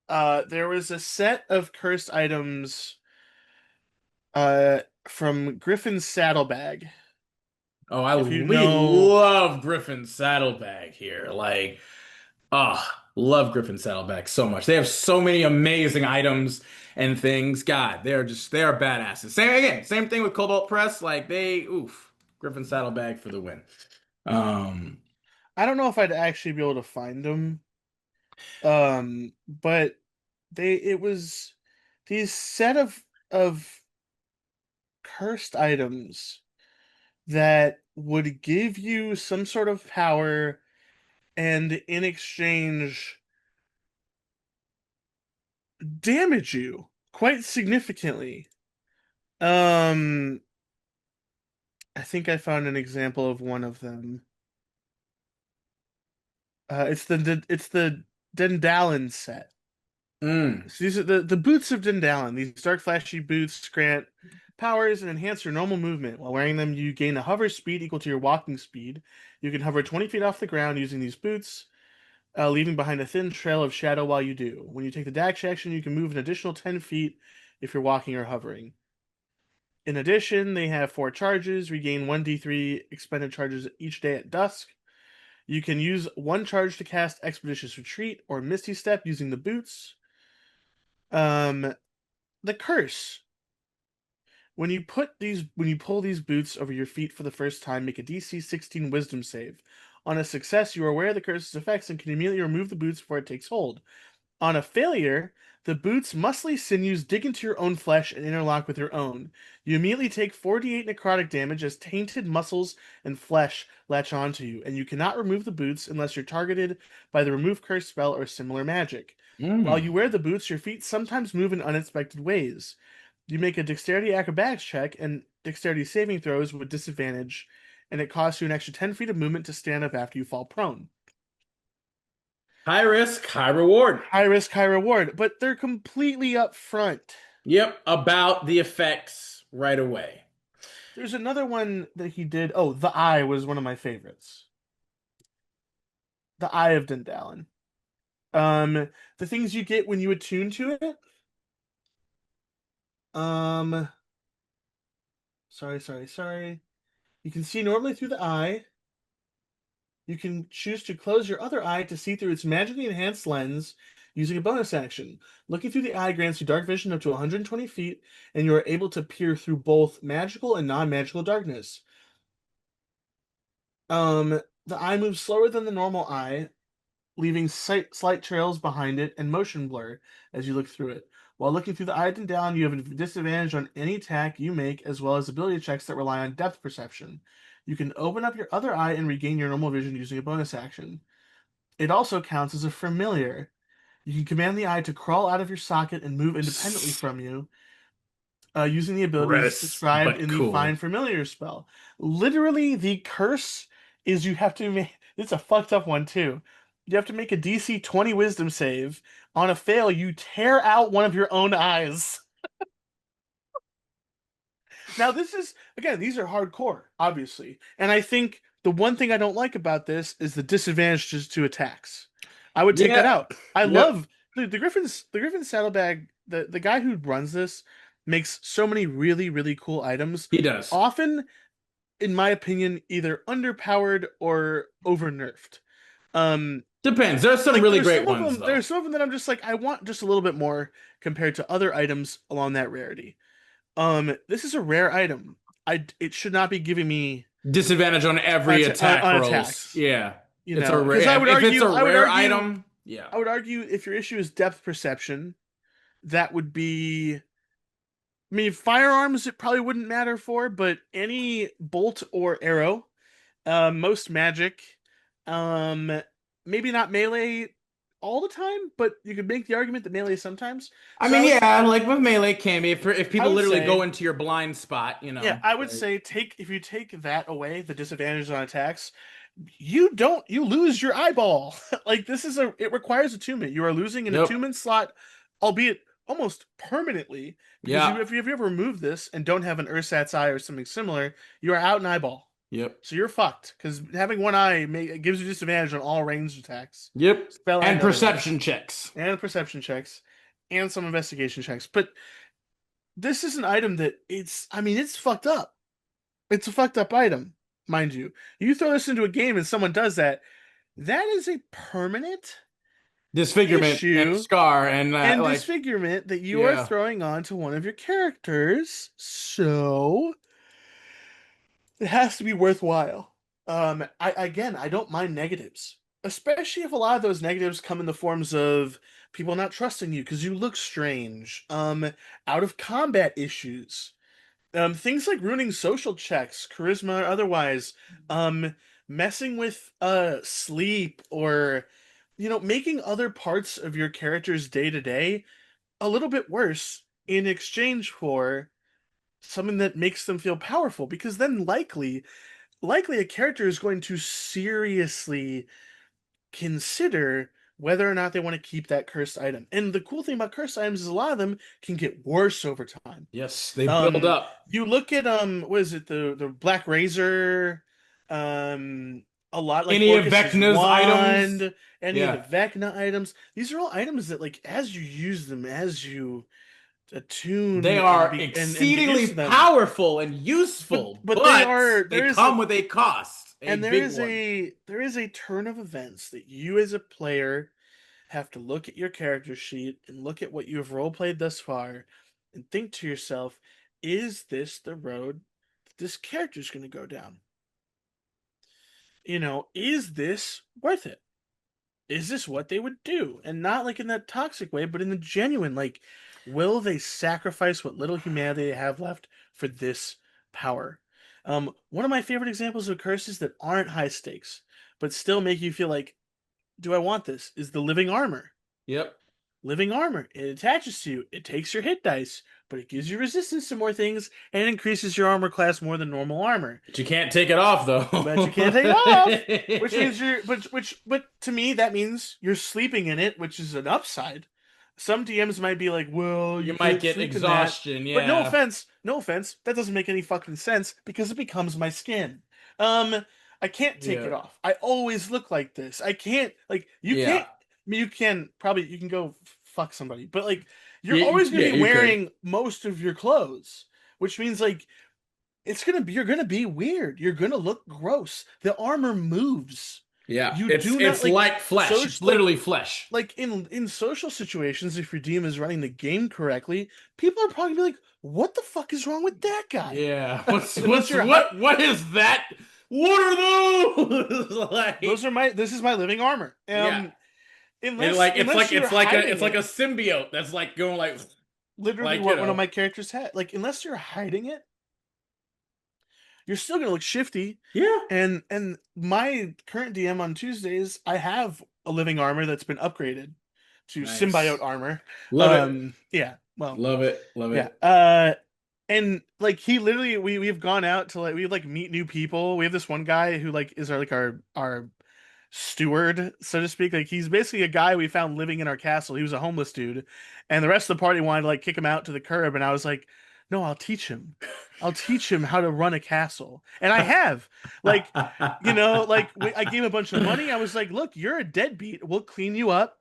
there was a set of cursed items from Griffin's Saddlebag. Oh, I If you we know love Griffin's saddlebag here. Like, love Griffin Saddleback so much. They have so many amazing items and things. God, they are badasses. Same thing with Cobalt Press. Like oof, Griffin Saddlebag for the win. Um, I don't know if I'd actually be able to find them. But it was these set of cursed items that would give you some sort of power and in exchange damage you quite significantly. Um, I think I found an example of one of them. It's the Dendalin set. mm. So these are the boots of Dendalin. These dark flashy boots grant powers and enhance your normal movement. While wearing them, you gain a hover speed equal to your walking speed. You can hover 20 feet off the ground using these boots, leaving behind a thin trail of shadow while you do. When you take the dash action, you can move an additional 10 feet if you're walking or hovering. In addition, they have 4 charges, regain 1d3 expended charges each day at dusk. You can use 1 charge to cast Expeditious Retreat or Misty Step using the boots. Um, the curse. When you pull these boots over your feet for the first time, make a DC 16 Wisdom save. On a success, you are aware of the curse's effects and can immediately remove the boots before it takes hold. On a failure, the boots' muscly sinews dig into your own flesh and interlock with your own. You immediately take 48 necrotic damage as tainted muscles and flesh latch onto you, and you cannot remove the boots unless you're targeted by the remove curse spell or similar magic. While you Mm. wear the boots, your feet sometimes move in unexpected ways. You make a dexterity acrobatics check and dexterity saving throws with disadvantage, and it costs you an extra 10 feet of movement to stand up after you fall prone. High risk, high reward. High risk, high reward, but they're completely upfront. Yep, about the effects right away. There's another one that he did. Oh, the Eye was one of my favorites. The Eye of Dendalin. Um, the things you get when you attune to it. Um, sorry. You can see normally through the eye. You can choose to close your other eye to see through its magically enhanced lens using a bonus action. Looking through the eye grants you dark vision up to 120 feet, and you are able to peer through both magical and non-magical darkness. The eye moves slower than the normal eye, leaving slight trails behind it and motion blur as you look through it. While looking through the eye and down, you have a disadvantage on any attack you make, as well as ability checks that rely on depth perception. You can open up your other eye and regain your normal vision using a bonus action. It also counts as a familiar. You can command the eye to crawl out of your socket and move independently from you, using the abilities Gross, described but in the Find cool. Familiar spell. Literally, the curse is you have to make. It's a fucked up one too. You have to make a DC 20 Wisdom save. On a fail, you tear out one of your own eyes. Now, this is, again, these are hardcore, obviously. And I think the one thing I don't like about this is the disadvantages to attacks. I would take that Yeah. out. I Yep. love the Griffin's saddlebag, the guy who runs this makes so many really, really cool items. He does. Often, in my opinion, either underpowered or over nerfed. Um, Depends. There's some like really great ones there's though. some of them that I'm just like, I want just a little bit more compared to other items along that rarity. This is a rare item. It should not be giving me Disadvantage on every attack on rolls. attacks. Yeah. You It's a know, rare. because Yeah, if it's a rare item, yeah. I would argue if your issue is depth perception, that would be. I mean, firearms it probably wouldn't matter for, but any bolt or arrow, most magic, um, maybe not melee all the time, but you could make the argument that melee sometimes. I So mean, yeah, like with melee can be if I people would literally go say into your blind spot, Yeah, I would Like, say take if you take that away, the disadvantages on attacks, you lose your eyeball. Like this is it requires attunement. You are losing an yep. attunement slot, albeit almost permanently, because Yeah. if you ever remove this and don't have an Ursat's eye or something similar, you are out an eyeball. Yep. So you're fucked because having one eye it gives you disadvantage on all ranged attacks, Yep. spell And and otherwise, perception checks. and perception checks, and some investigation checks. But this is an item that I mean, it's fucked up. It's a fucked up item, mind you. You throw this into a game and someone does that, that is a permanent Disfigurement and issue scar and and like disfigurement that you are yeah. throwing on to one of your characters. So it has to be worthwhile. I don't mind negatives, especially if a lot of those negatives come in the forms of people not trusting you because you look strange, out of combat issues. Things like ruining social checks, charisma or otherwise, um, messing with sleep or making other parts of your character's day to day a little bit worse in exchange for something that makes them feel powerful because then likely a character is going to seriously consider whether or not they want to keep that cursed item. And the cool thing about cursed items is a lot of them can get worse over time. Yes, they build up. You look at what is it, the Black Razor, um a lot like Any of Orcus's Vecna's items. wand, any of the Yeah. Vecna items. These are all items that like as you use them, as you They attune and are be and get used exceedingly to them, powerful and useful, but they but are they there is come with a cost, a and big one. there is a turn of events that you as a player have to look at your character sheet and look at what you have role played thus far and think to yourself, is this the road that this character is going to go down? Is this worth it? Is this what they would do? And not like in that toxic way, but in the genuine, like, will they sacrifice what little humanity they have left for this power? One of my favorite examples of curses that aren't high stakes, but still make you feel like, do I want this? Is the living armor. Yep. Living armor. It attaches to you. It takes your hit dice, but it gives you resistance to more things and it increases your armor class more than normal armor. But you can't take it off But you can't take it off, which means but to me that means you're sleeping in it, which is an upside. Some DMs might be like, "Well, you You might can't get sleep in that," exhaustion, but no yeah. offense, no offense, that doesn't make any fucking sense because it becomes my skin. Um, I can't take Yeah. it off. I always look like this. I can't like you can't. Yeah. I mean, you can go fuck somebody, but like you're Yeah, always gonna yeah, be you could. wearing most of your clothes, which means like you're gonna be weird. You're gonna look gross. The armor moves. Yeah. You It's do not it's like like flesh. so It's literally flesh. like in social situations. If your DM is running the game correctly, people are probably gonna be like, "What the fuck is wrong with that guy?" Yeah. What's Unless what's you're high, what is that? What are those? those Like are my this is my living armor. yeah. And Unless you're hiding it's like it, a symbiote that's like going literally like, what one of my characters had. Like unless you're hiding it, you're still gonna look shifty. yeah. And my current DM on Tuesdays, I have a living armor that's been upgraded to symbiote Nice. armor. Love it. Yeah, well, Love it. Love yeah. it. And like he literally, we've gone out to like we like meet new people. We have this one guy who like is our steward, so to speak. Like he's basically a guy we found living in our castle. He was a homeless dude, and the rest of the party wanted to like kick him out to the curb, and I was like, "No, I'll teach him. I'll teach him how to run a castle." And I have. Like, I gave him a bunch of money. I was like, "Look, you're a deadbeat. We'll clean you up.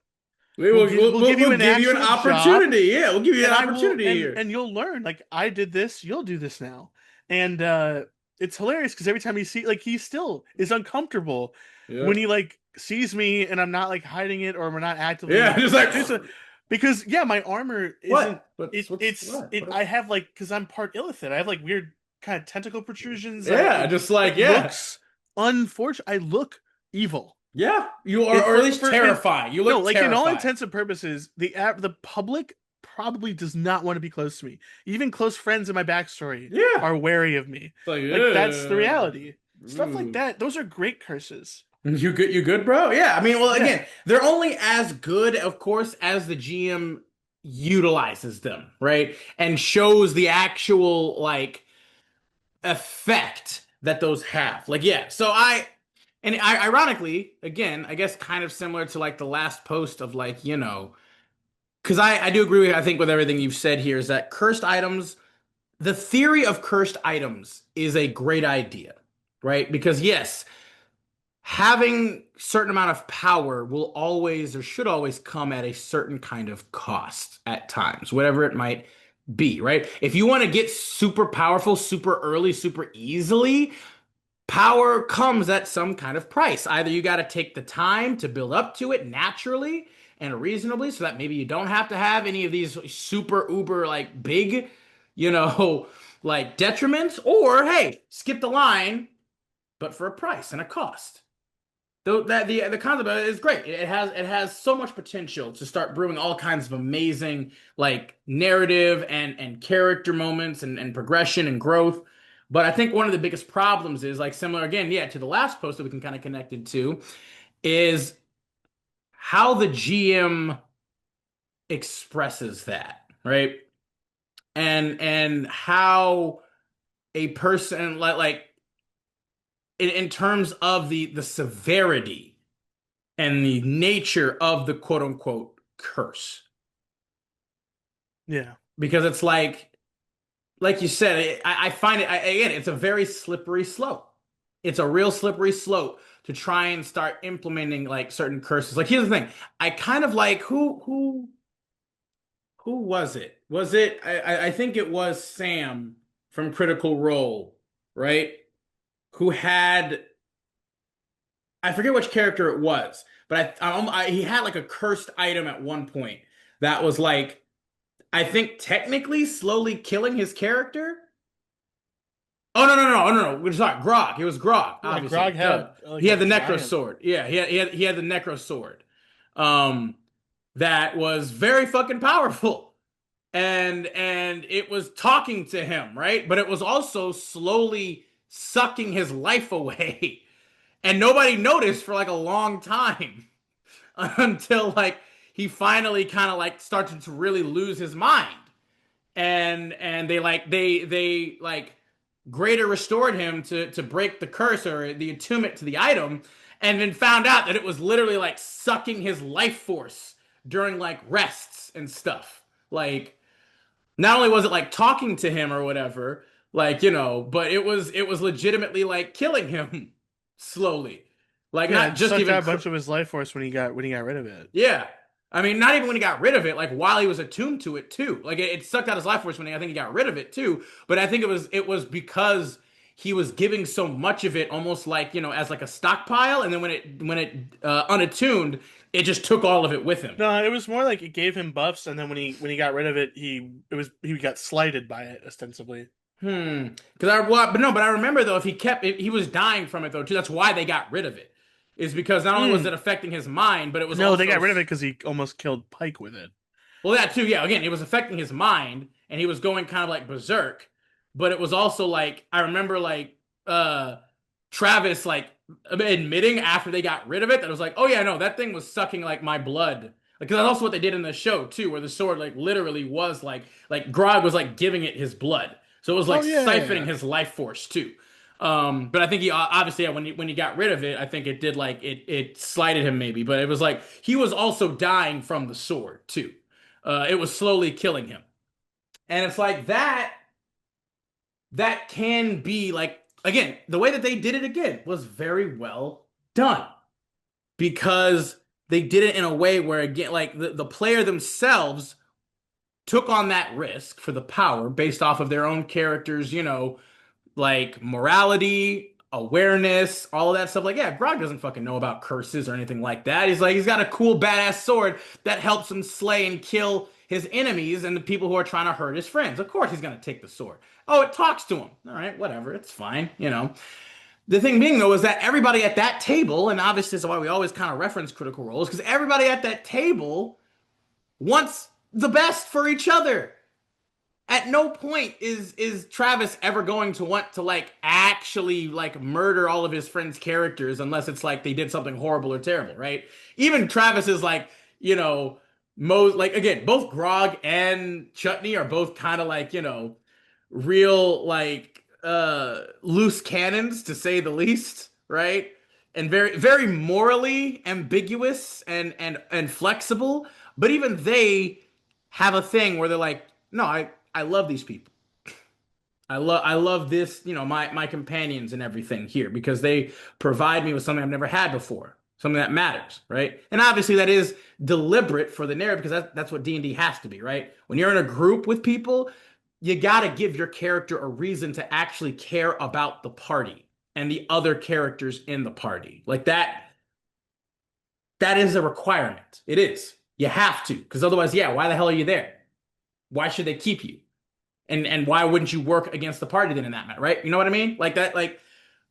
We We'll will give we'll give you we'll an give you an actual job, opportunity. Yeah, we'll give you an and I will opportunity here. and you'll learn. Like I did this, you'll do this now." And it's hilarious because every time he still is uncomfortable when Yep. he like sees me and I'm not like hiding it or we're not Yeah, actively just like doing so, because yeah, my armor isn't what? What's what? I have like because I'm part illithid. I have like weird kind of tentacle protrusions. Yeah, just like It yeah. looks unfortunate. I look evil. Yeah, you are, It or at least for in terrifying. You No, look like in all terrifying. intents and purposes, the public probably does not want to be close to me. Even close friends in my backstory Yeah. are wary of me. It's like, Like that's the reality. Stuff like ooh. that. Those are great curses. You good, bro? Yeah. I mean, well, Yeah. again, they're only as good, of course, as the GM utilizes them, right? And shows the actual like effect that those have. Like, yeah. Ironically, again, I guess kind of similar to like the last post of like, because I do agree with, I think with everything you've said here is that cursed items, the theory of cursed items is a great idea, right? Because yes, having certain amount of power will always or should always come at a certain kind of cost at times, whatever it might be, right? If you want to get super powerful, super early, super easily, power comes at some kind of price. Either you got to take the time to build up to it naturally and reasonably so that maybe you don't have to have any of these super uber like big, you know, like detriments, or hey, skip the line, but for a price and a cost. Though that the concept of it is great. It has so much potential to start brewing all kinds of amazing like narrative and character moments and progression and growth. But I think one of the biggest problems is like similar again, yeah, to the last post that we can kind of connect it to is how the GM expresses that, right? And how a person like in terms of the severity and the nature of the quote unquote curse. Yeah. Because it's like you said, I find it, again, it's a very slippery slope. It's a real slippery slope to try and start implementing like certain curses. Like, here's the thing. I kind of like who was it? Was it, I think it was Sam from Critical Role, right? Who had, I forget which character it was, but he had like a cursed item at one point that was like, I think technically slowly killing his character. Oh no! We're sorry, Grog. It was Grog, Yeah, obviously. Grog Duh. had like He a had the Necro giant. Sword. Yeah, he had the Necro Sword. Um, that was very fucking powerful, and it was talking to him, right? But it was also slowly sucking his life away, and nobody noticed for like a long time until like he finally kind of like started to really lose his mind, and they like greater restored him to break the curse or the attunement to the item, and then found out that it was literally like sucking his life force during like rests and stuff. Like, not only was it like talking to him or whatever, like, but it was legitimately like killing him slowly. Like, Yeah, not it just sucked even out a bunch of his life force when he got rid of it. yeah. I mean, not even when he got rid of it, like while he was attuned to it too. Like, it sucked out his life force when I think he got rid of it too. But I think it was because he was giving so much of it almost like, as like a stockpile, and then when it unattuned, it just took all of it with him. No, it was more like it gave him buffs, and then when he got rid of it, he got slighted by it ostensibly. Because but I remember though, if he was dying from it though too. That's why they got rid of it. Is because not only was Hmm. it affecting his mind, but it was No, they also got rid of it because he almost killed Pike with it. well, that too, yeah. Again, it was affecting his mind, and he was going kind of like berserk. But it was also like I remember like Travis like admitting after they got rid of it that it was like, oh yeah, no, that thing was sucking like my blood. Like, 'cause that's also what they did in the show too, where the sword like literally was like Grog was like giving it his blood, so it was Oh like yeah, yeah, siphoning yeah. his life force too. But I think he obviously, yeah, when he got rid of it, I think it did like it slighted him maybe, but it was like he was also dying from the sword too. It was slowly killing him. And it's like that can be like again, the way that they did it again was very well done because they did it in a way where again like the player themselves took on that risk for the power based off of their own characters, like morality, awareness, all of that stuff. Like, yeah, Grog doesn't fucking know about curses or anything like that. He's like, he's got a cool badass sword that helps him slay and kill his enemies and the people who are trying to hurt his friends. Of course, he's gonna take the sword. Oh, it talks to him. All right, whatever, it's fine. The thing being though is that everybody at that table, and obviously this is why we always kind of reference critical roles, because everybody at that table wants the best for each other. At no point is Travis ever going to want to like actually like murder all of his friends' characters unless it's like they did something horrible or terrible, right? Even Travis is like, you know, like again, both Grog and Chutney are both kind of like, real like loose cannons to say the least, right? And very very morally ambiguous and flexible, but even they have a thing where they're like, no, I love these people. I love this, my companions and everything here because they provide me with something I've never had before, something that matters, right? And obviously that is deliberate for the narrative because that's what D&D has to be, right? When you're in a group with people, you got to give your character a reason to actually care about the party and the other characters in the party. Like that is a requirement. It is. You have to because otherwise, yeah, why the hell are you there? Why should they keep you? And why wouldn't you work against the party then in that matter, right? You know what I mean? Like that, like,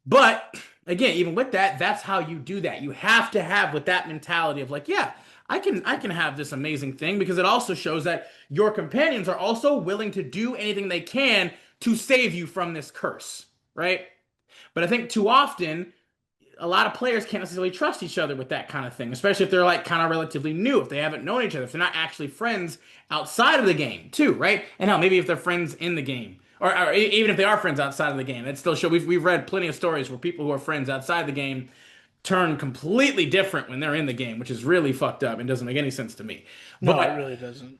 but again, even with that, that's how you do that. You have to have with that mentality of like, yeah, I can have this amazing thing because it also shows that your companions are also willing to do anything they can to save you from this curse, right? But I think too often a lot of players can't necessarily trust each other with that kind of thing, especially if they're like kind of relatively new, if they haven't known each other, if they're not actually friends outside of the game, too, right? And hell, maybe if they're friends in the game, or even if they are friends outside of the game, it still show. We've read plenty of stories where people who are friends outside the game turn completely different when they're in the game, which is really fucked up and doesn't make any sense to me. No, it But really doesn't.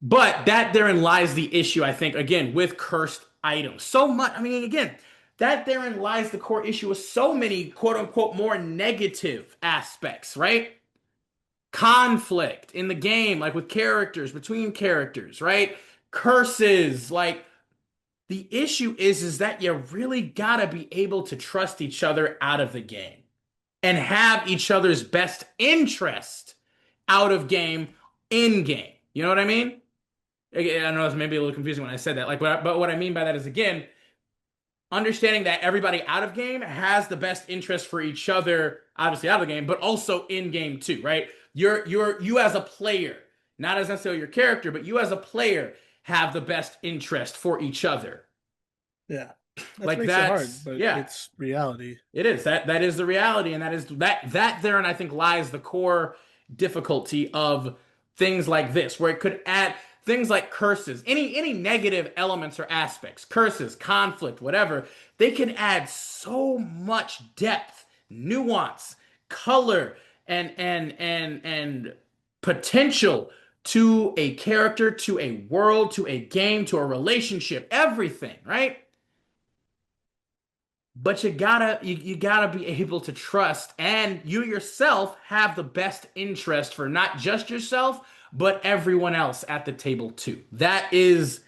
but that therein lies the issue, I think, again, with cursed items. So much, I mean, again, that therein lies the core issue with so many quote unquote more negative aspects, right? Conflict in the game, like with characters, between characters, right? Curses, like the issue is that you really gotta be able to trust each other out of the game and have each other's best interest out of game in game. You know what I mean? I know it's maybe a little confusing when I said that. Like, but what I mean by that is again, understanding that everybody out of game has the best interest for each other, obviously out of the game, but also in game too, right? You as a player, not as necessarily your character, but you as a player have the best interest for each other. Yeah. That Like makes it hard, that's but yeah. it's reality. It is that is the reality, and that is that therein I think lies the core difficulty of things like this, where it could add things like curses, any negative elements or aspects, curses, conflict, whatever, they can add so much depth, nuance, color, and potential to a character, to a world, to a game, to a relationship, everything, right? But you gotta be able to trust and you yourself have the best interest for not just yourself but everyone else at the table too. That is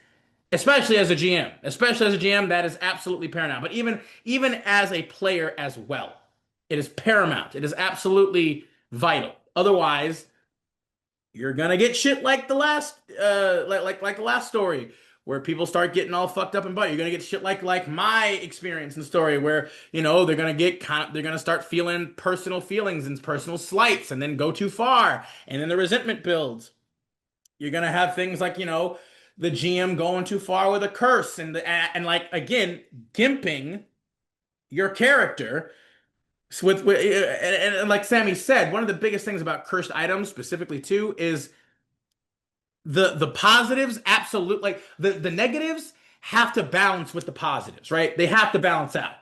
especially as a GM, that is absolutely paramount, but even as a player as well, it is paramount. It is absolutely vital. Otherwise you're gonna get shit like the last like the last story where people start getting all fucked up and butt. You're gonna get shit like my experience in the story where they're gonna start feeling personal feelings and personal slights and then go too far and then the resentment builds. You're gonna have things like the GM going too far with a curse and like again gimping your character and like Sammy said, one of the biggest things about cursed items specifically too is the positives absolute like the negatives have to balance with the positives, right? They have to balance out.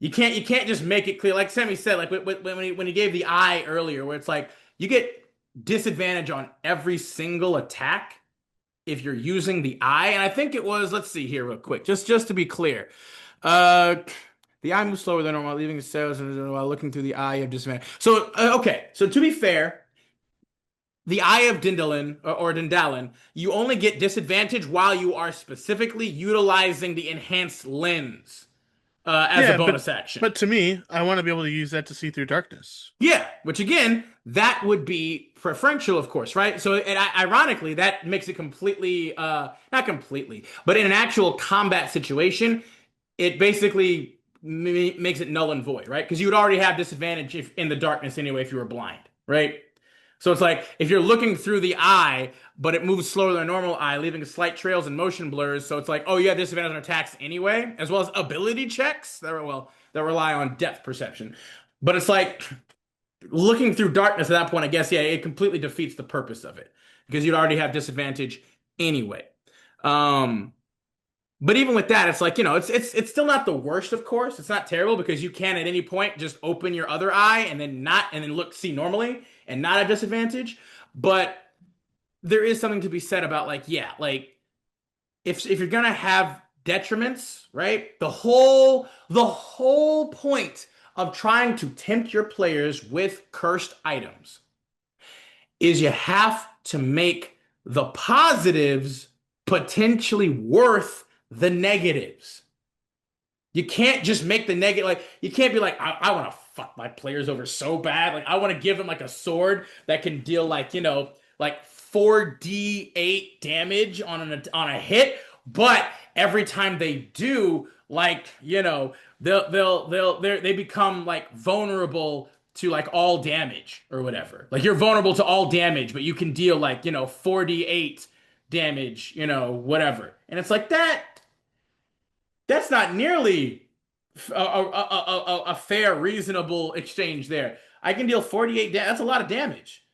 you can't just make it clear. Like Sammy said, like when he gave the eye earlier, where it's like you get disadvantage on every single attack if you're using the eye. And I think it was, let's see here real quick, just to be clear. Uh, the eye moves slower than normal, leaving the cells while looking through the eye of disadvantage. So okay, so to be fair, the eye of Dindalin or Dindalin, you only get disadvantage while you are specifically utilizing the enhanced lens as a Yeah, bonus action. but to me, I want to be able to use that to see through darkness. Yeah, which again, that would be preferential, of course, right? So, ironically, that makes it completely, not completely, but in an actual combat situation, it basically makes it null and void, right? Because you would already have disadvantage if in the darkness anyway if you were blind, right? So it's like if you're looking through the eye, but it moves slower than a normal eye, leaving slight trails and motion blurs. So it's like, oh, you have disadvantage on attacks anyway, as well as ability checks that rely on depth perception. But it's like looking through darkness at that point, I guess, yeah, it completely defeats the purpose of it because you'd already have disadvantage anyway. Um, but even with that, it's like, it's still not the worst, of course. It's not terrible because you can at any point just open your other eye and then look see normally and not have disadvantage. But there is something to be said about like, yeah, like if you're gonna have detriments, right? The whole point of trying to tempt your players with cursed items is you have to make the positives potentially worth the negatives. You can't just make the negative like you can't be like I want to fuck my players over so bad. Like I want to give them like a sword that can deal like like 4d8 damage on a hit, but every time they do like they become like vulnerable to like all damage or whatever. Like you're vulnerable to all damage, but you can deal like 4d8 damage, whatever. And it's like that's not nearly a fair, reasonable exchange there. I can deal 48 damage. That's a lot of damage.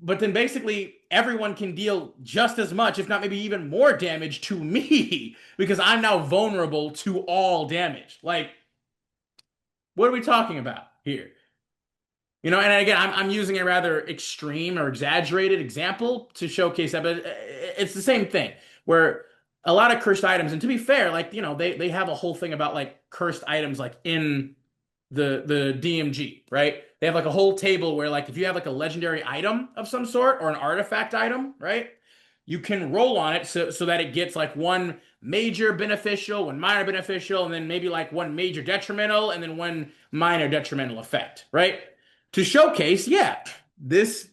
But then basically everyone can deal just as much, if not maybe even more damage to me because I'm now vulnerable to all damage. Like, what are we talking about here? And again, I'm using a rather extreme or exaggerated example to showcase that, but it's the same thing where a lot of cursed items, and to be fair, like, they have a whole thing about like cursed items like in the DMG, right? They have like a whole table where like if you have like a legendary item of some sort or an artifact item, right? You can roll on it so that it gets like one major beneficial, one minor beneficial, and then maybe like one major detrimental, and then one minor detrimental effect, right? To showcase, yeah, these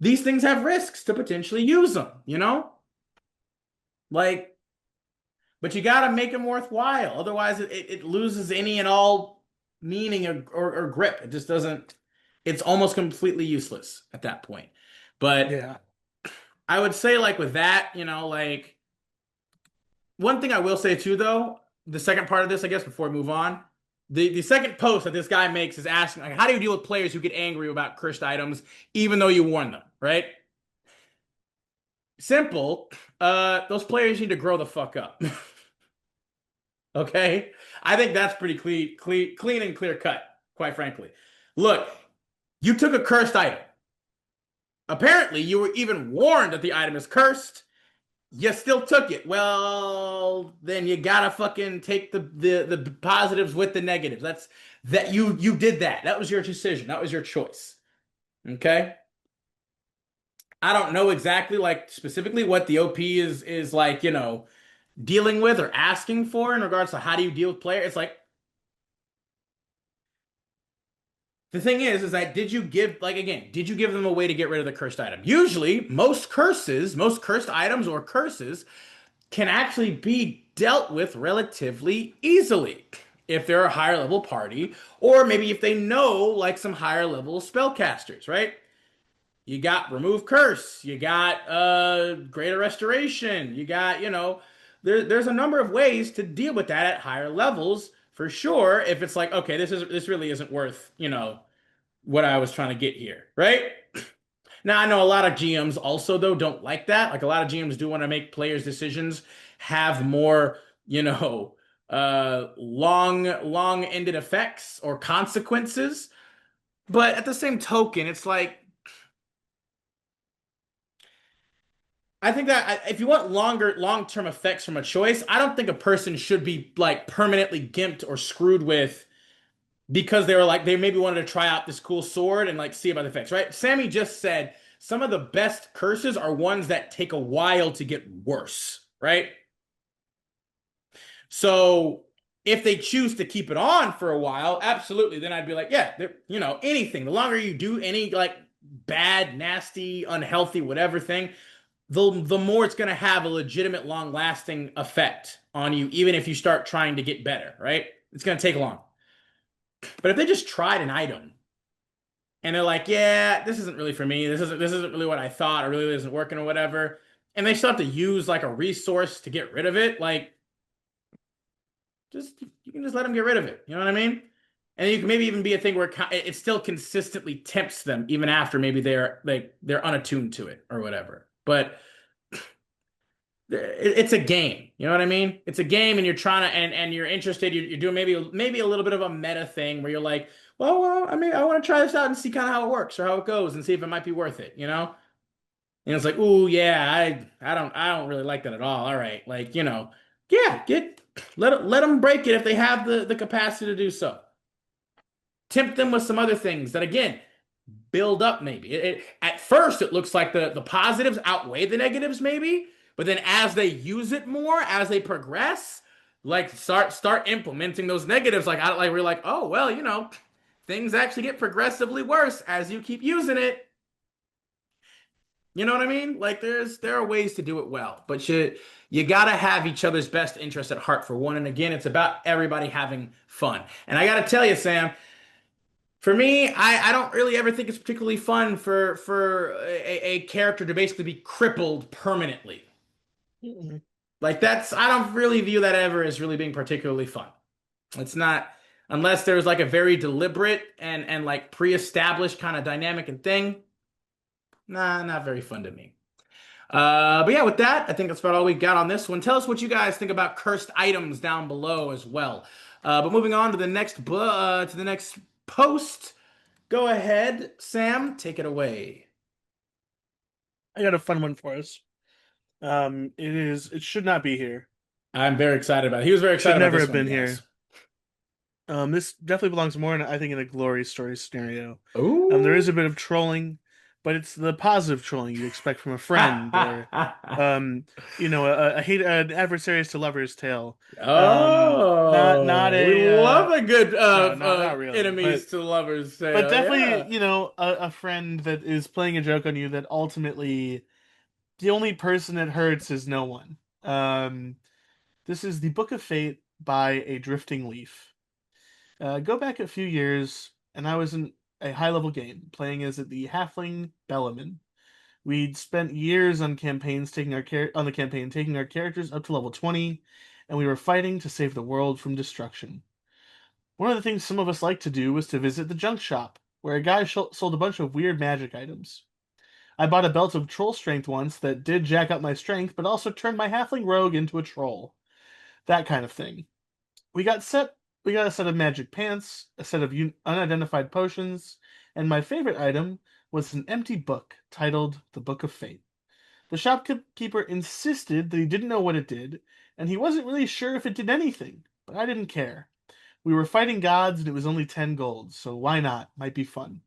things have risks to potentially use them, Like, but you got to make them worthwhile. Otherwise, it loses any and all meaning or grip. It just doesn't, it's almost completely useless at that point. But Yeah. I would say, like, with that, like, one thing I will say too, though, the second part of this, I guess, before we move on, the second post that this guy makes is asking, like, how do you deal with players who get angry about cursed items, even though you warn them, right? Simple. Those players need to grow the fuck up. Okay? I think that's pretty clean and clear cut, quite frankly. Look, you took a cursed item. Apparently, you were even warned that the item is cursed. You still took it. Well, then you gotta fucking take the positives with the negatives. That's that you did that. That was your decision. That was your choice. Okay? I don't know exactly like specifically what the OP is like, dealing with or asking for in regards to how do you deal with players. It's like the thing is that did you give like again, did you give them a way to get rid of the cursed item? Usually, most cursed items or curses can actually be dealt with relatively easily if they're a higher level party, or maybe if they know like some higher level spellcasters, right? You got remove curse, you got greater restoration, you got, there's a number of ways to deal with that at higher levels for sure. If it's like, okay, this really isn't worth, what I was trying to get here, right? Now I know a lot of GMs also though don't like that. Like a lot of GMs do want to make players' decisions have more, long-ended effects or consequences. But at the same token, it's like I think that if you want long-term effects from a choice, I don't think a person should be like permanently gimped or screwed with because they were like they maybe wanted to try out this cool sword and like see about the effects, right? Sammy just said some of the best curses are ones that take a while to get worse, right? So if they choose to keep it on for a while, absolutely, then I'd be like, yeah, anything. The longer you do any like bad, nasty, unhealthy, whatever thing, the more it's going to have a legitimate, long-lasting effect on you, even if you start trying to get better, right? It's going to take long. But if they just tried an item and they're like, yeah, this isn't really for me. This isn't really what I thought. It really isn't working or whatever. And they still have to use like a resource to get rid of it. Like, just you can just let them get rid of it. You know what I mean? And you can maybe even be a thing where it still consistently tempts them even after maybe they're unattuned to it or whatever. But it's a game. You know what I mean? It's a game, and you're trying to and you're interested. You're doing maybe a little bit of a meta thing where you're like, well, I mean, I want to try this out and see kind of how it works or how it goes and see if it might be worth it. You know? And it's like, ooh, yeah, I don't really like that at all. All right, like yeah, let them break it if they have the capacity to do so. Tempt them with some other things that again build up. Maybe at first it looks like the positives outweigh the negatives, maybe, but then as they use it more, as they progress, like start implementing those negatives. Like we're like, oh well, things actually get progressively worse as you keep using it. You know what I mean? Like there are ways to do it well, but you gotta have each other's best interest at heart for one. And again, it's about everybody having fun. And I gotta tell you, Sam, for me, I don't really ever think it's particularly fun for a character to basically be crippled permanently. Mm-mm. Like I don't really view that ever as really being particularly fun. It's not unless there's like a very deliberate and like pre-established kind of dynamic and thing. Nah, not very fun to me. But yeah, with that, I think that's about all we got on this one. Tell us what you guys think about cursed items down below as well. But moving on to the next post, go ahead, Sam, take it away. I got a fun one for us. It should not be here. I'm very excited about it. He was very Should excited about never this have one, been yes. here. This definitely belongs more in, I think, in a glory story scenario. There is Ooh. a bit of trolling, but it's the positive trolling you'd expect from a friend, or, um, an adversary's to lover's tale. Not Oh, we a, love a good no, not really, enemies to lovers but tale. definitely, Yeah. a friend that is playing a joke on you that ultimately the only person it hurts is no one. This is the Book of Fate by a Drifting Leaf. Go back a few years, and I was in a high-level game, playing as the halfling Bellaman. We'd spent years on campaigns on the campaign, taking our characters up to level 20, and we were fighting to save the world from destruction. One of the things some of us liked to do was to visit the junk shop, where a guy sold a bunch of weird magic items. I bought a belt of troll strength once that did jack up my strength, but also turned my halfling rogue into a troll. That kind of thing. We got set. We got a set of magic pants, a set of unidentified potions, and my favorite item was an empty book titled The Book of Fate. The shopkeeper insisted that he didn't know what it did, and he wasn't really sure if it did anything, but I didn't care. We were fighting gods, and it was only 10 gold, so why not? Might be fun.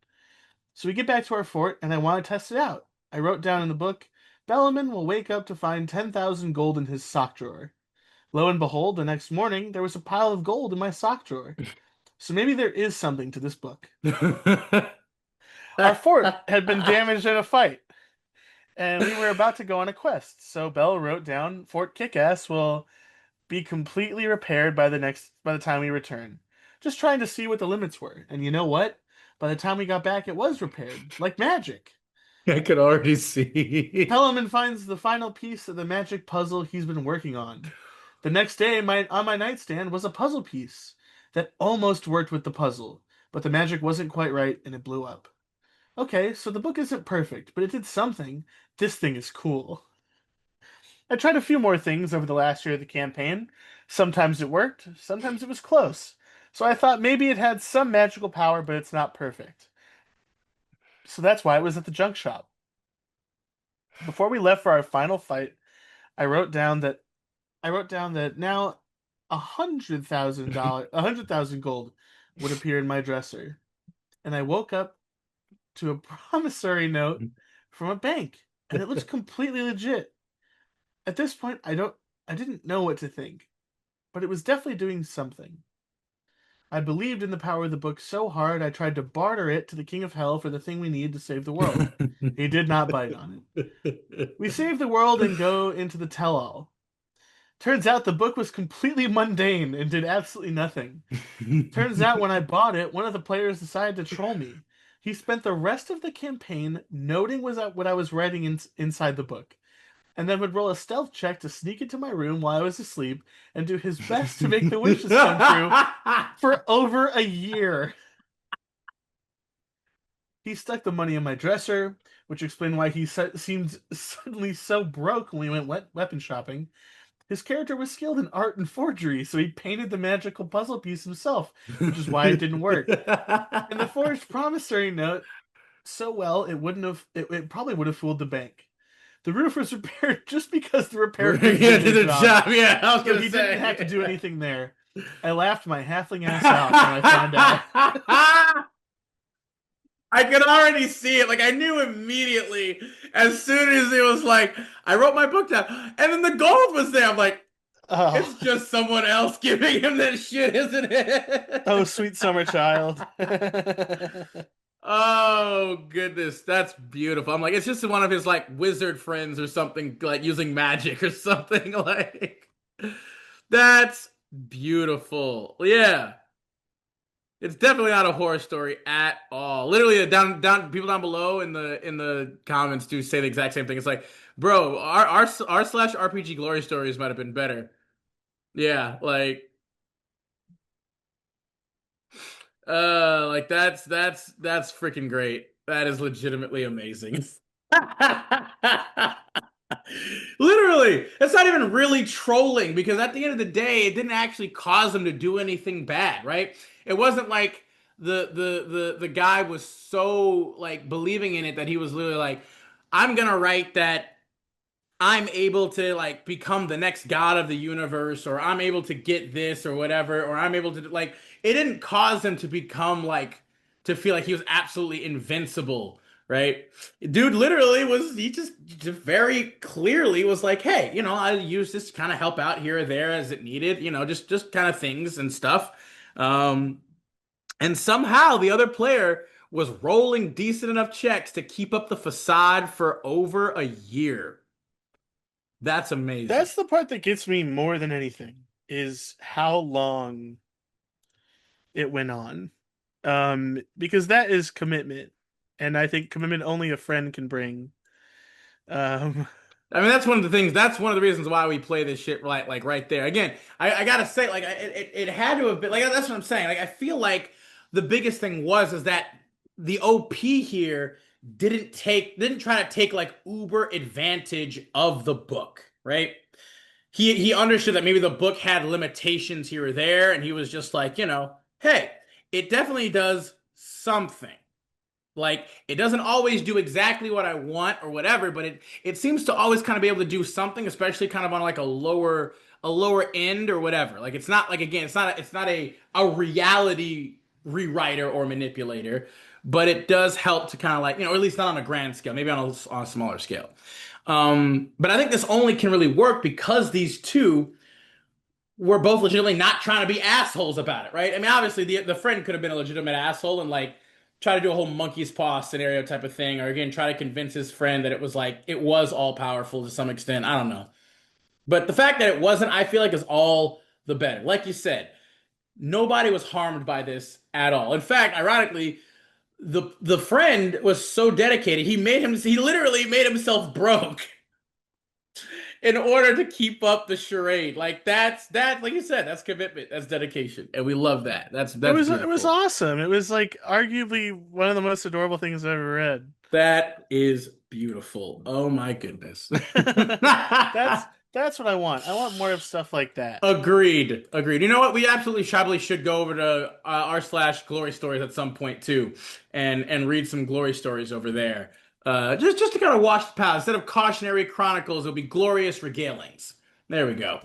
So we get back to our fort, and I want to test it out. I wrote down in the book, Bellaman will wake up to find 10,000 gold in his sock drawer. Lo and behold, the next morning there was a pile of gold in my sock drawer. So maybe there is something to this book. Our fort had been damaged in a fight, and we were about to go on a quest. So Bell wrote down Fort Kickass will be completely repaired by the time we return. Just trying to see what the limits were. And you know what? By the time we got back, it was repaired. Like magic. I could already see. Helaman finds the final piece of the magic puzzle he's been working on. The next day, on my nightstand was a puzzle piece that almost worked with the puzzle, but the magic wasn't quite right and it blew up. Okay, so the book isn't perfect, but it did something. This thing is cool. I tried a few more things over the last year of the campaign. Sometimes it worked, sometimes it was close. So I thought maybe it had some magical power, but it's not perfect. So that's why it was at the junk shop. Before we left for our final fight, I wrote down that now $100,000, 100,000 gold would appear in my dresser, and I woke up to a promissory note from a bank, and it looks completely legit. At this point, I didn't know what to think, but it was definitely doing something. I believed in the power of the book so hard I tried to barter it to the King of Hell for the thing we needed to save the world. He did not bite on it. We save the world and go into the tell-all. Turns out the book was completely mundane and did absolutely nothing. Turns out when I bought it, one of the players decided to troll me. He spent the rest of the campaign noting what I was writing inside the book, and then would roll a stealth check to sneak into my room while I was asleep and do his best to make the wishes come true for over a year. He stuck the money in my dresser, which explained why he seemed suddenly so broke when we went weapon shopping. His character was skilled in art and forgery, so he painted the magical puzzle piece himself, which is why it didn't work. And the forged promissory note so well it probably would have fooled the bank. The roof was repaired just because the repair crew Yeah, did did their the job, job. Yeah, I was so gonna he didn't have to do say. anything there. I laughed my halfling ass out when I found out. I could already see it. Like I knew immediately as soon as it was like I wrote my book down, and then the gold was there. I'm like, Oh, it's just someone else giving him that shit, isn't oh, it? sweet summer child. Oh goodness, that's beautiful. I'm like, it's just one of his like wizard friends or something, like using magic or something. Like that's beautiful. Yeah. It's definitely not a horror story at all. Literally, down people down below in the comments do say the exact same thing. It's like, bro, our slash RPG glory stories might have been better. Yeah, like that's freaking great. That is legitimately amazing. Literally, that's not even really trolling because at the end of the day, it didn't actually cause him to do anything bad, right? It wasn't like the guy was so like believing in it that he was literally like, I'm gonna write that I'm able to like become the next god of the universe, or I'm able to get this or whatever, or I'm able to like it didn't cause him to become like to feel like he was absolutely invincible, right? Dude literally was just very clearly was like, hey, I use this to kind of help out here or there as it needed, just kind of things and stuff. Um, and somehow the other player was rolling decent enough checks to keep up the facade for over a year. That's amazing. That's the part that gets me more than anything, is how long it went on. Because that is commitment, and I think commitment only a friend can bring. Um, I mean, that's one of the things. That's one of the reasons why we play this shit like right there. Again, I gotta say, like, it had to have been like that's what I'm saying. Like, I feel like the biggest thing is that the OP here didn't try to take like uber advantage of the book, right? He understood that maybe the book had limitations here or there, and he was just like, hey, it definitely does something. Like it doesn't always do exactly what I want or whatever, but it seems to always kind of be able to do something, especially kind of on like a lower end or whatever. Like it's not like again, it's not a reality rewriter or manipulator, but it does help to kind of like, or at least not on a grand scale, maybe on a smaller scale. But I think this only can really work because these two were both legitimately not trying to be assholes about it, right? I mean, obviously the friend could have been a legitimate asshole and like try to do a whole monkey's paw scenario type of thing, or again try to convince his friend that it was all powerful to some extent. I don't know, but the fact that it wasn't, I feel like, is all the better. Like you said, nobody was harmed by this at all. In fact, ironically, the friend was so dedicated, he literally made himself broke in order to keep up the charade. Like that, like you said, that's commitment, that's dedication, and we love that. That's it was beautiful. awesome. It was like arguably one of the most adorable things I've ever read. That is beautiful. Oh my goodness. That's That's what I want. I want more of stuff like that. Agreed. Agreed. You know what? We absolutely probably should go over to r/glory stories at some point too, and read some glory stories over there. Just to kind of wash the palate. Instead of cautionary chronicles, it'll be glorious regalings. There we go.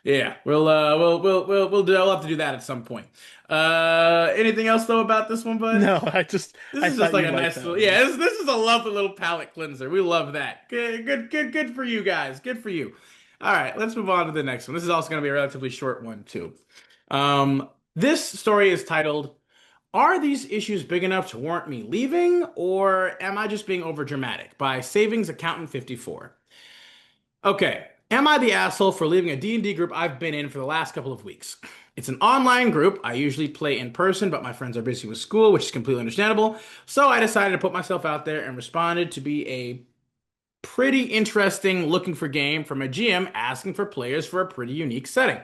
Yeah, we'll have to do that at some point. Anything else though about this one, bud? No, This I is just thought like you'd a like nice that little, one. yeah. This is a lovely little palate cleanser. We love that. Good for you guys. Good for you. All right, let's move on to the next one. This is also going to be a relatively short one too. This story is titled, "Are these issues big enough to warrant me leaving, or am I just being overdramatic?" By Savings Accountant 54. Okay, am I the asshole for leaving a D&D group I've been in for the last couple of weeks? It's an online group. I usually play in person, but my friends are busy with school, which is completely understandable. So I decided to put myself out there and responded to be a pretty interesting looking for game from a GM asking for players for a pretty unique setting.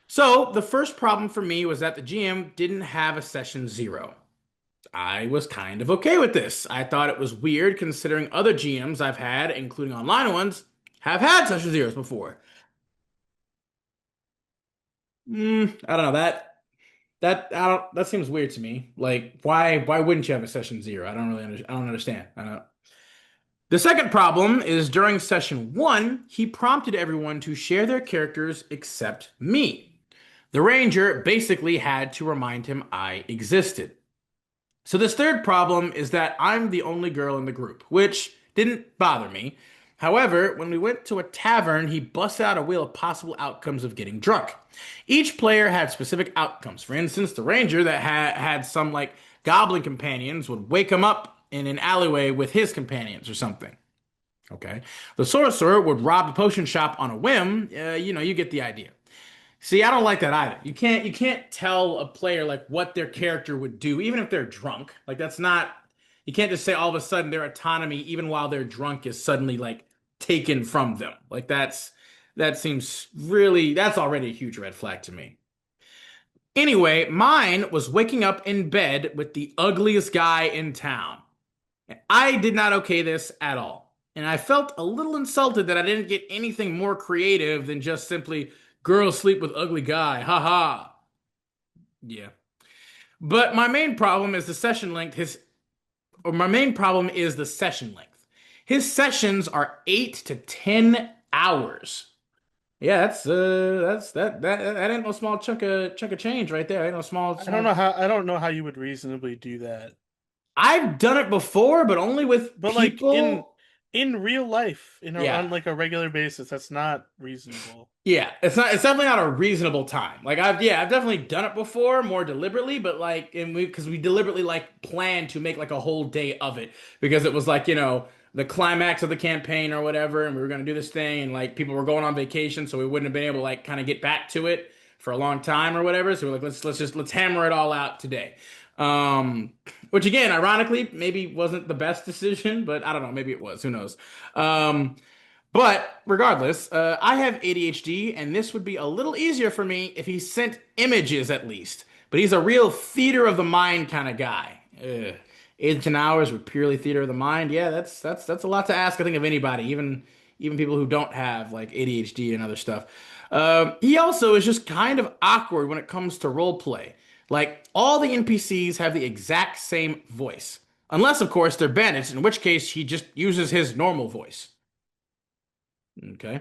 So the first problem for me was that the GM didn't have a session zero. I was kind of okay with this. I thought it was weird considering other GMs I've had, including online ones, have had session zeros before. I don't know that seems weird to me. Like why wouldn't you have a session zero? I don't understand. I don't. The second problem is during session one, he prompted everyone to share their characters except me. The ranger basically had to remind him I existed. So this third problem is that I'm the only girl in the group, which didn't bother me. However, when we went to a tavern, he busted out a wheel of possible outcomes of getting drunk. Each player had specific outcomes. For instance, the ranger that had some like goblin companions would wake him up in an alleyway with his companions or something. Okay. The sorcerer would rob a potion shop on a whim. You get the idea. See, I don't like that either. You can't tell a player like what their character would do, even if they're drunk. Like that's not you can't just say all of a sudden their autonomy, even while they're drunk, is suddenly like taken from them. Like that seems really that's already a huge red flag to me. Anyway, mine was waking up in bed with the ugliest guy in town. I did not okay this at all. And I felt a little insulted that I didn't get anything more creative than just simply girls sleep with ugly guy. Ha ha. Yeah. But my main problem is the session length. My main problem is the session length. His sessions are 8 to 10 hours. Yeah, that ain't no small chunk of change right there. Ain't no small. I don't know how you would reasonably do that. I've done it before, but only with But like people. in real life, Yeah. on like a regular basis, that's not reasonable. Yeah, it's definitely not a reasonable time. Like I've definitely done it before more deliberately, but like and we because we deliberately like planned to make like a whole day of it because it was like, the climax of the campaign or whatever, and we were gonna do this thing and like people were going on vacation, so we wouldn't have been able to like kind of get back to it for a long time or whatever. So we're like, let's hammer it all out today. Um, which again, ironically, maybe wasn't the best decision, but I don't know, maybe it was, who knows. Um but regardless, I have ADHD, and this would be a little easier for me if he sent images at least. But he's a real theater of the mind kind of guy. Ugh. 8 to 10 hours with purely theater of the mind. Yeah, that's a lot to ask. I think of anybody, even people who don't have like ADHD and other stuff. He also is just kind of awkward when it comes to role play. Like all the NPCs have the exact same voice, unless of course they're bandits, in which case he just uses his normal voice. Okay.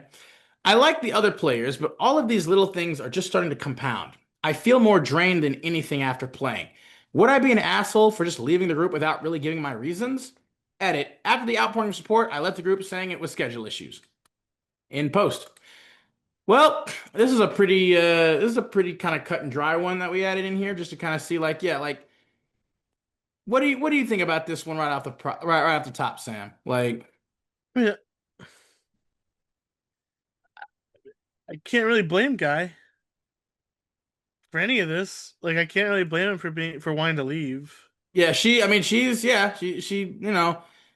I like the other players, but all of these little things are just starting to compound. I feel more drained than anything after playing. Would I be an asshole for just leaving the group without really giving my reasons? Edit. After the outpouring of support, I left the group saying it was schedule issues. In post. Well, this is a pretty kind of cut and dry one that we added in here just to kind of see like, yeah, like what do you think about this one right off the top, Sam? Like Yeah, I can't really blame Guy for any of this. Like I can't really blame him for wanting to leave. yeah, I mean, she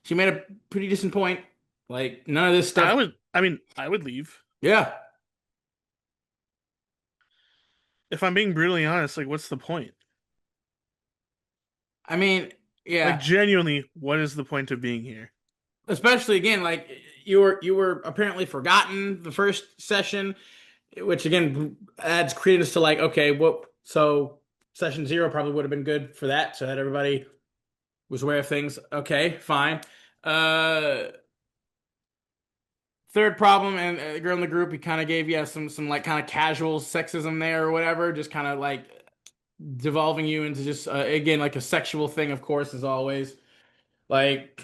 made a pretty decent point. Like, none of this stuff. I would leave. Yeah. If I'm being brutally honest, like what's the point? I mean, Like yeah. genuinely, what is the point of being here? Especially again, like, you were apparently forgotten the first session, which again adds credence to like, okay, what so session zero probably would have been good for that, so that everybody was aware of things. Okay, fine. Uh, Third problem, and the girl in the group, he kind of gave you some like kind of casual sexism there or whatever, just kind of like devolving you into just again like a sexual thing, of course, as always. Like,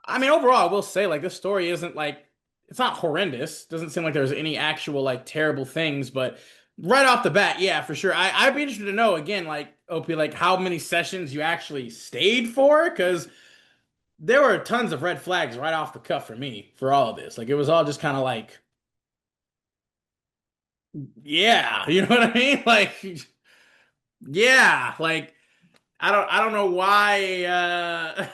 I mean, overall, I will say like this story isn't like it's not horrendous. Doesn't seem like there's any actual like terrible things, but right off the bat, yeah, for sure. I'd be interested to know again, like OP, like how many sessions you actually stayed for, because there were tons of red flags right off the cuff for me for all of this. Like it was all just kind of like, yeah, you know what I mean? Like, yeah, like I don't know why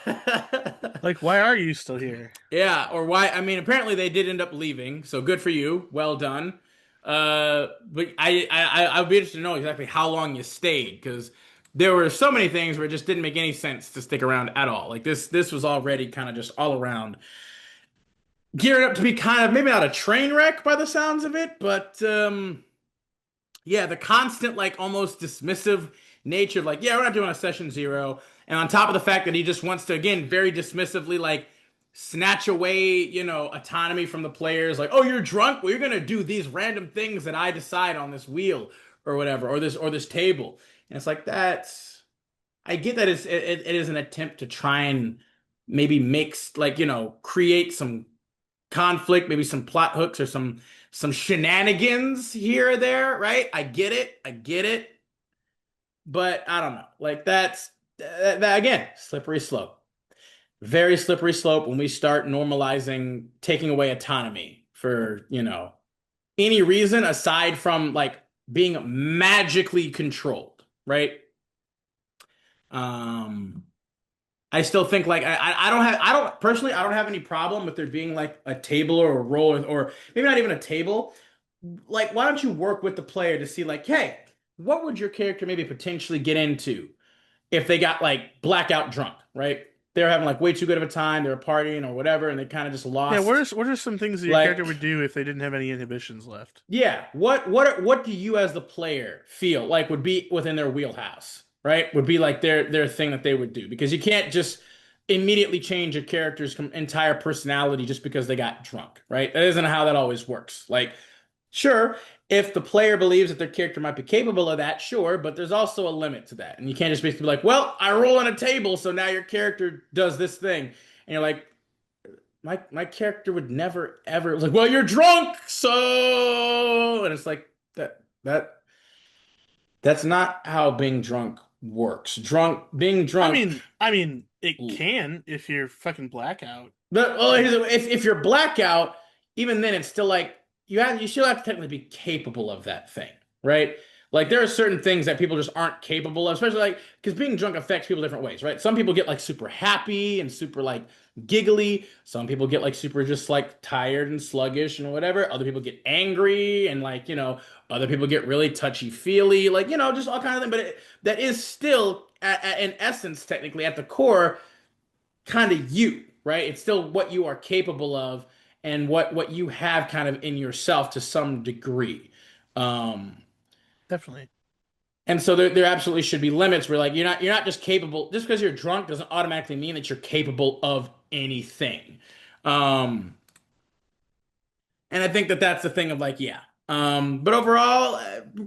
Like, why are you still here? yeah, or why I mean apparently they did end up leaving, so good for you. Well done. But I'd be interested to know exactly how long you stayed because there were so many things where it just didn't make any sense to stick around at all. Like this was already kind of just all around gearing up to be kind of maybe not a train wreck by the sounds of it, but yeah, the constant like almost dismissive nature of like, yeah, we're not doing a session zero, and on top of the fact that he just wants to again very dismissively like snatch away, autonomy from the players, like, oh, you're drunk, well, you're gonna do these random things that I decide on this wheel or whatever, or this table, and it's like that's I get that it is an attempt to try and maybe mix like create some conflict, maybe some plot hooks or some shenanigans here or there, right? I get it. I get it. But I don't know. Like that again, slippery slope. Very slippery slope when we start normalizing taking away autonomy for, any reason aside from like being magically controlled, right? Um I still think like I don't personally I don't have any problem with there being like a table or a roll or maybe not even a table. Like why don't you work with the player to see like, hey, what would your character maybe potentially get into if they got like blackout drunk, right? They're having like way too good of a time, they were partying or whatever, and they kind of just Yeah, lost. what are some things that your character Like, would do if they didn't have any inhibitions left? yeah, what do you as the player feel like would be within their wheelhouse, right? Would be like their thing that they would do because you can't just immediately change a character's entire personality just because they got drunk, right? That isn't how that always works. Like, sure, if the player believes that their character might be capable of that, sure, but there's also a limit to that. And you can't just basically be like, well, I roll on a table, so now your character does this thing. And you're like, my character would never ever it was like, well, you're drunk, so and it's like that's not how being drunk works. Being drunk. I mean, it can if you're fucking blackout. But well, Like, if you're blackout, even then it's still like you still have to technically be capable of that thing, right? Like there are certain things that people just aren't capable of, especially like because being drunk affects people different ways, right? Some people get like super happy and super like giggly. Some people get like super just like tired and sluggish and whatever. Other people get angry and like, other people get really touchy-feely, like, just all kind of thing. But that is still in essence, technically at the core kind of you, right? It's still what you are capable of and what you have kind of in yourself to some degree. Um, definitely. and so there absolutely should be limits where like you're not just capable just because you're drunk doesn't automatically mean that you're capable of anything. Um, and I think that that's the thing of like, yeah. But overall,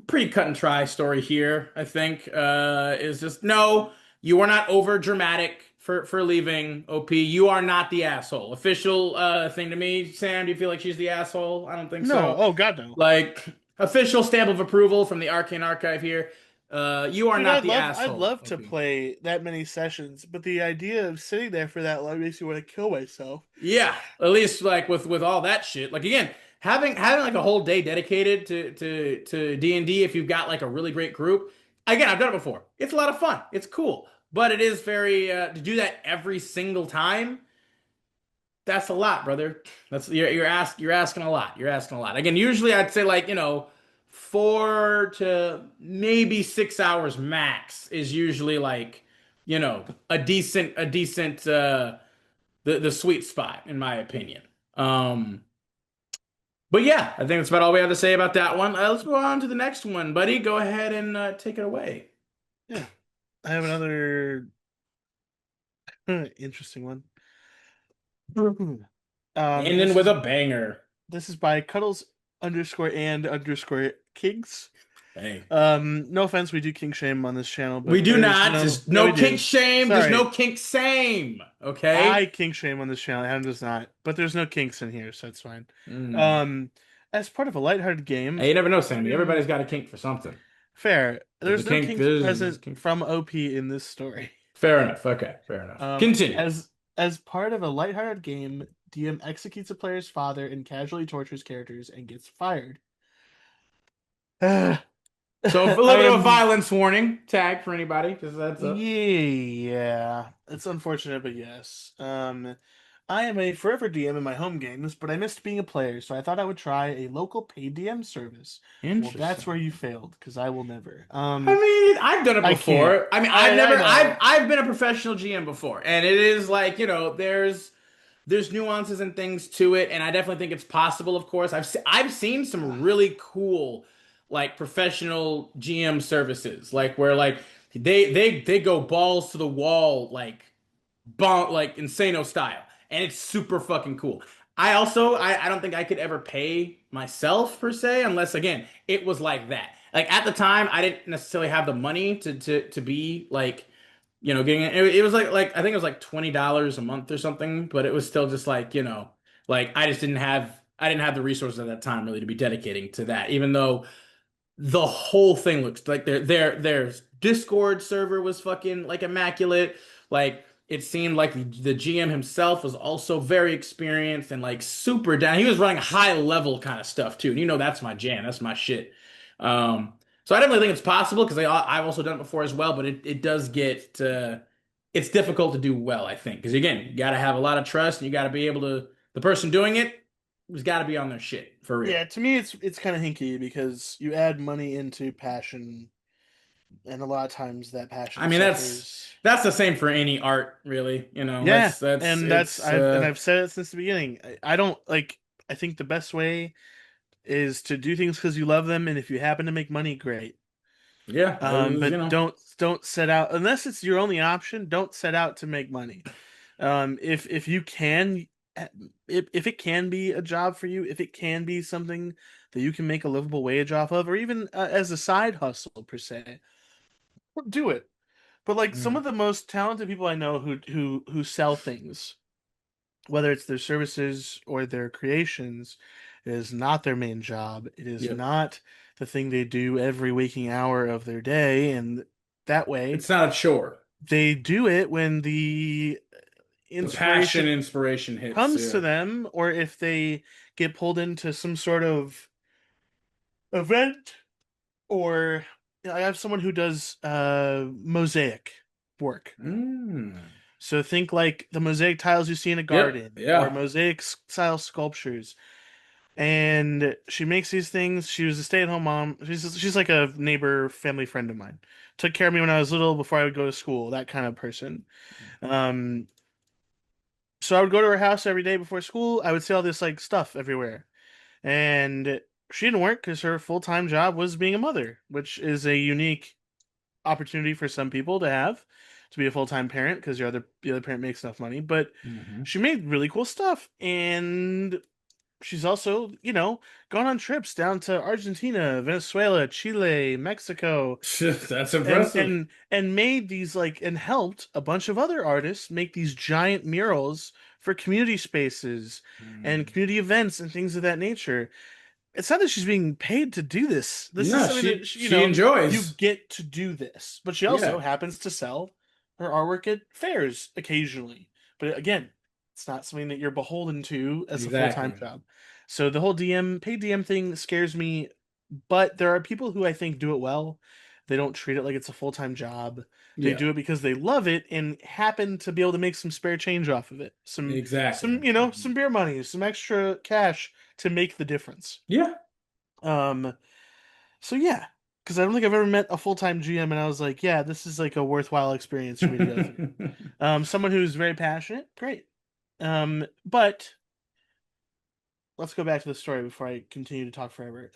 pretty cut and dry story here, I think, is just no, you are not over dramatic for leaving OP. You are not the asshole. Official thing to me, Sam, do you feel like she's the asshole? I don't think No, so. oh god no. Like official stamp of approval from the Arcane Archive here. You are Dude, not the I'd asshole, love to OP. play that many sessions, but the idea of sitting there for that long makes me want to kill myself. Yeah, at least like with all that shit. Like again, having like a whole day dedicated to D&D if you've got like a really great group. Again, I've done it before. It's a lot of fun. It's cool. But it is very to do that every single time. That's a lot, brother. That's you're asking a lot. You're asking a lot. Again, usually I'd say like, 4 to maybe 6 hours max is usually like, a decent the sweet spot in my opinion. Um, but yeah, I think that's about all we have to say about that one. Let's go on to the next one, buddy. Go ahead and take it away. Yeah, I have another interesting one. Ending This with is a banger. by Cuddles underscore and underscore Kings. Hey. No offense, we do kink shame on this channel, We but do there's not. no, There's yeah, no we kink do. shame. There's no Sorry, kink same. I Okay. kink shame on this channel. Adam does not, but there's no kinks in here, so it's fine. Mm. Um, as part of a lighthearted game, Hey, you never know, Sammy. to Everybody's got a kink for something. fair, But the there's no kink kinks is present kink. from OP in this story. Fair enough. Okay, fair enough. Continue. As part of a lighthearted game, DM executes a player's father and casually tortures characters and gets fired. I So a little bit of a am violence warning tag for anybody. Just that's up. Yeah, it's unfortunate, but yes. I am a forever DM in my home games, but I missed being a player, so I thought I would try a local paid DM service. Well, that's where Interesting. you failed, because I will never. I mean, I've done it I can't. before. I mean, I know. I've been a professional GM before, and it is like, there's nuances and things to it, and I definitely think it's possible, of course. I've seen some really cool like professional GM services, like where like they go balls to the wall like Insano style, and it's super fucking cool. I don't think I could ever pay myself per se unless again it was like that. Like at the time, I didn't necessarily have the money to be like getting it was like I think it was like $20 a month or something, but it was still just like like I didn't have the resources at that time really to be dedicating to that, even though the whole thing looks like their Discord server was fucking like immaculate. Like it seemed like the GM himself was also very experienced and like super down. He was running high level kind of stuff too. And that's my jam. That's my shit. So I definitely think it's possible because I've also done it before as well, but it does get it's difficult to do well, I think. Because again, you got to have a lot of trust and you got to be able to the person doing it has got to be on their shit for real. Yeah, to me, it's kind of hinky because you add money into passion, and a lot of times that I passion mean, that's suffers. that's the same for any art, really. Yeah, That's and that's it's I've said it since the beginning. I don't like. I think the best way is to do things because you love them, and if you happen to make money, great. yeah, it was, But don't set out unless it's your only option. Don't set out to make money. If you can, if it can be a job for you, if it can be something that you can make a livable wage off of, or even as a side hustle per se, do it. But like some Mm, of the most talented people I know who sell things, whether it's their services or their creations, it is not their main job. It is yep. not the thing they do every waking hour of their day. And that way, It's not a chore. they do it when the The passion, inspiration inspiration hits. comes to Yeah. them, or if they get pulled into some sort of event, or I have someone who does mosaic work. Mm. So think like the mosaic tiles you see in a Yep. garden or Yeah. mosaic style sculptures. And she makes these things. She was a stay-at-home mom. She's like a neighbor, family friend of mine. Took care of me when I was little before I would go to school, that kind of person. Um, so I would go to her house every day before school. I would see all this like stuff everywhere. And she didn't work because her full-time job was being a mother, which is a unique opportunity for some people to have to be a full-time parent because the other parent makes enough money. But Hmm. she made really cool stuff, and she's also, gone on trips down to Argentina, Venezuela, Chile, Mexico, That's and impressive. made these like and helped a bunch of other artists make these giant murals for community spaces and Mm. community events and things of that nature. It's not that she's being paid to do this. This is No, something that she you enjoys. get to do this. But she also Yeah. happens to sell her artwork at fairs occasionally. But again, it's not something that you're beholden to as a full-time Exactly. job. So the whole paid DM thing scares me, but there are people who I think do it well. They don't treat it like it's a full-time job. They Yeah. do it because they love it and happen to be able to make some spare change off of it. Exactly. Some beer money, some extra cash to make the difference. Yeah. Um, so yeah, because I don't think I've ever met a full-time GM and I was like, yeah, this is like a worthwhile experience for me to go through. Someone who's very passionate, great. But let's go back to the story before I continue to talk forever.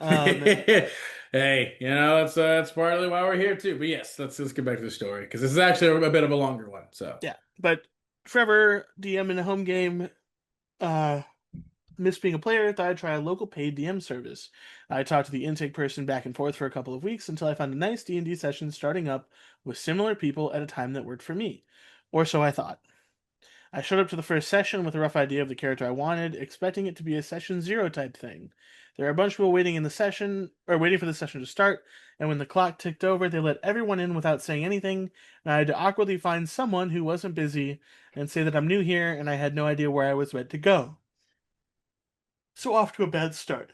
Hey, that's partly why we're here too. But yes, let's get back to the story because this is actually a bit of a longer one. So Yeah, but forever DM in a home game. Uh, Miss being a player, thought I'd try a local paid DM service. I talked to the intake person back and forth for a couple of weeks until I found a nice D&D session starting up with similar people at a time that worked for me. Or so I thought. I showed up to the first session with a rough idea of the character I wanted, expecting it to be a session zero type thing. There were a bunch of people waiting in the session, or waiting for the session to start, and when the clock ticked over, they let everyone in without saying anything, and I had to awkwardly find someone who wasn't busy and say that I'm new here and I had no idea where I was meant to go. So off to a bad start.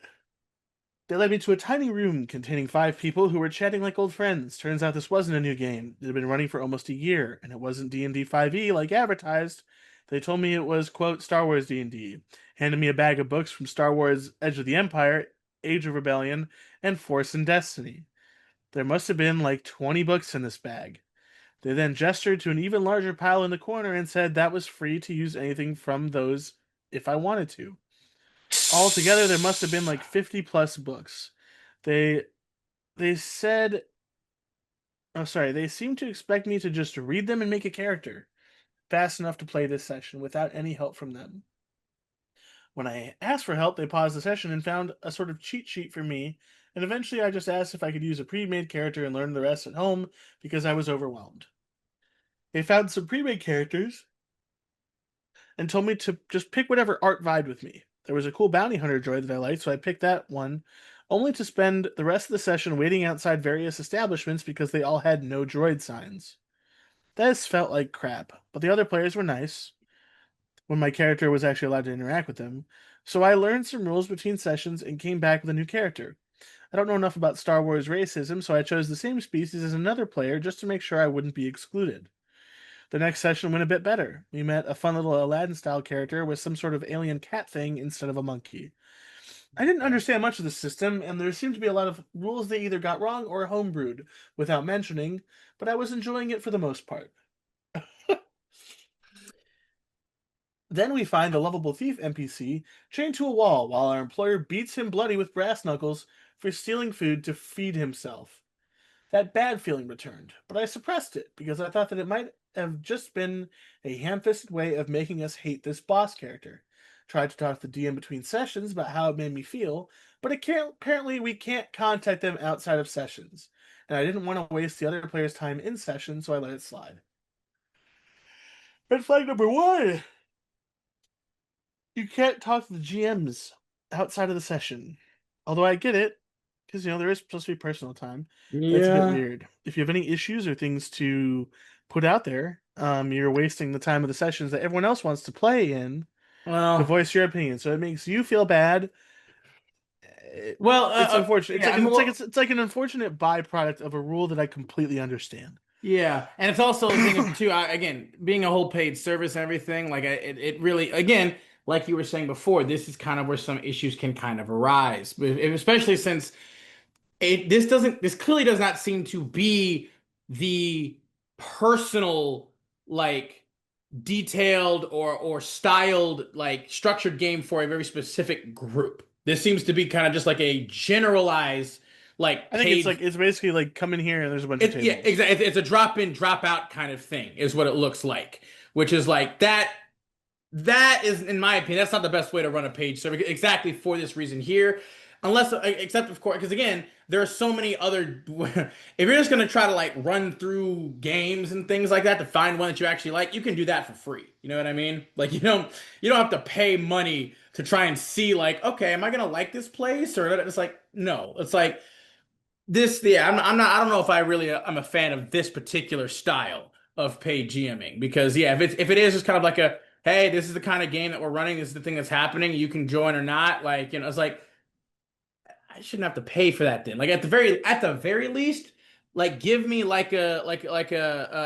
They led me to a tiny room containing 5 people who were chatting like old friends. Turns out this wasn't a new game. It had been running for almost a year, and it wasn't D&D 5e like advertised. They told me it was, quote, Star Wars D&D, handed me a bag of books from Star Wars Edge of the Empire, Age of Rebellion, and Force and Destiny. There must have been like 20 books in this bag. They then gestured to an even larger pile in the corner and said that was free to use anything from those if I wanted to. Altogether, there must have been like 50 plus books. They they said, oh sorry, they seemed to expect me to just read them and make a character fast enough to play this session without any help from them. When I asked for help, they paused the session and found a sort of cheat sheet for me, and eventually I just asked if I could use a pre-made character and learn the rest at home because I was overwhelmed. They found some pre-made characters and told me to just pick whatever art vibed with me. There was a cool bounty hunter droid that I liked, so I picked that one, only to spend the rest of the session waiting outside various establishments because they all had no droid signs. This felt like crap, but the other players were nice when my character was actually allowed to interact with them, so I learned some rules between sessions and came back with a new character. I don't know enough about Star Wars racism, so I chose the same species as another player just to make sure I wouldn't be excluded. The next session went a bit better. We met a fun little Aladdin style character with some sort of alien cat thing instead of a monkey. I didn't understand much of the system, and there seemed to be a lot of rules they either got wrong or homebrewed without mentioning, but I was enjoying it for the most part. Then we find the lovable thief NPC chained to a wall while our employer beats him bloody with brass knuckles for stealing food to feed himself. That bad feeling returned, but I suppressed it because I thought that it might have just been a ham-fisted way of making us hate this boss character. Tried to talk to the DM between sessions about how it made me feel, but apparently we can't contact them outside of sessions, and I didn't want to waste the other player's time in session, so I let it slide. Red flag number one: you can't talk to the GMs outside of the session. Although I get it, because there is supposed to be personal time. That's a bit yeah, weird. If you have any issues or things to put out there, you're wasting the time of the sessions that everyone else wants to play in to well, voice your opinion. So it makes you feel bad. well, It's unfortunate. yeah. I mean, well, It's like an unfortunate byproduct of a rule that I completely understand. yeah, and it's also the thing is too. Again, being a whole paid service and everything, like it really, again, like you were saying before, this is kind of where some issues can kind of arise, especially since this clearly does not seem to be the personal like detailed or styled like structured game for a very specific group. This seems to be kind of just like a generalized like I think paid. it's basically like come in here and there's a bunch of Yeah, tables. exactly. It's a drop in, drop out kind of thing, is what it looks like. Which is like that. That is, in my opinion, that's not the best way to run a page server. Exactly for this reason here, unless, except of course, because again, there are so many other. If you're just gonna try to like run through games and things like that to find one that you actually like, you can do that for free. You know what I mean? Like you don't have to pay money to try and see like, okay, am I gonna like this place or it's like no, it's like this, yeah, I'm not. I don't know if I really I'm a fan of this particular style of paid GMing because yeah, if it is just kind of like a hey, this is the kind of game that we're running, this is the thing that's happening, you can join or not. Like it's like I shouldn't have to pay for that then. Like at the very least, like give me like a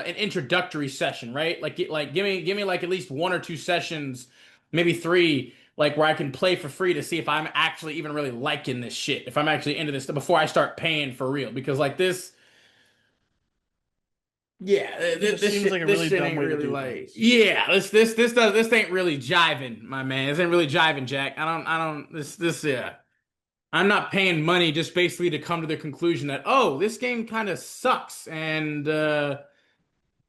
an introductory session, right? Like give me like at least one or two sessions, maybe three, like where I can play for free to see if I'm actually even really liking this shit, if I'm actually into this before I start paying for real. Because like Yeah, It just seems like a this really shit dumb ain't way to really do like. things. Yeah, this ain't really jiving, my man. This ain't really jiving, Jack. I don't this yeah. I'm not paying money just basically to come to the conclusion that oh, this game kind of sucks and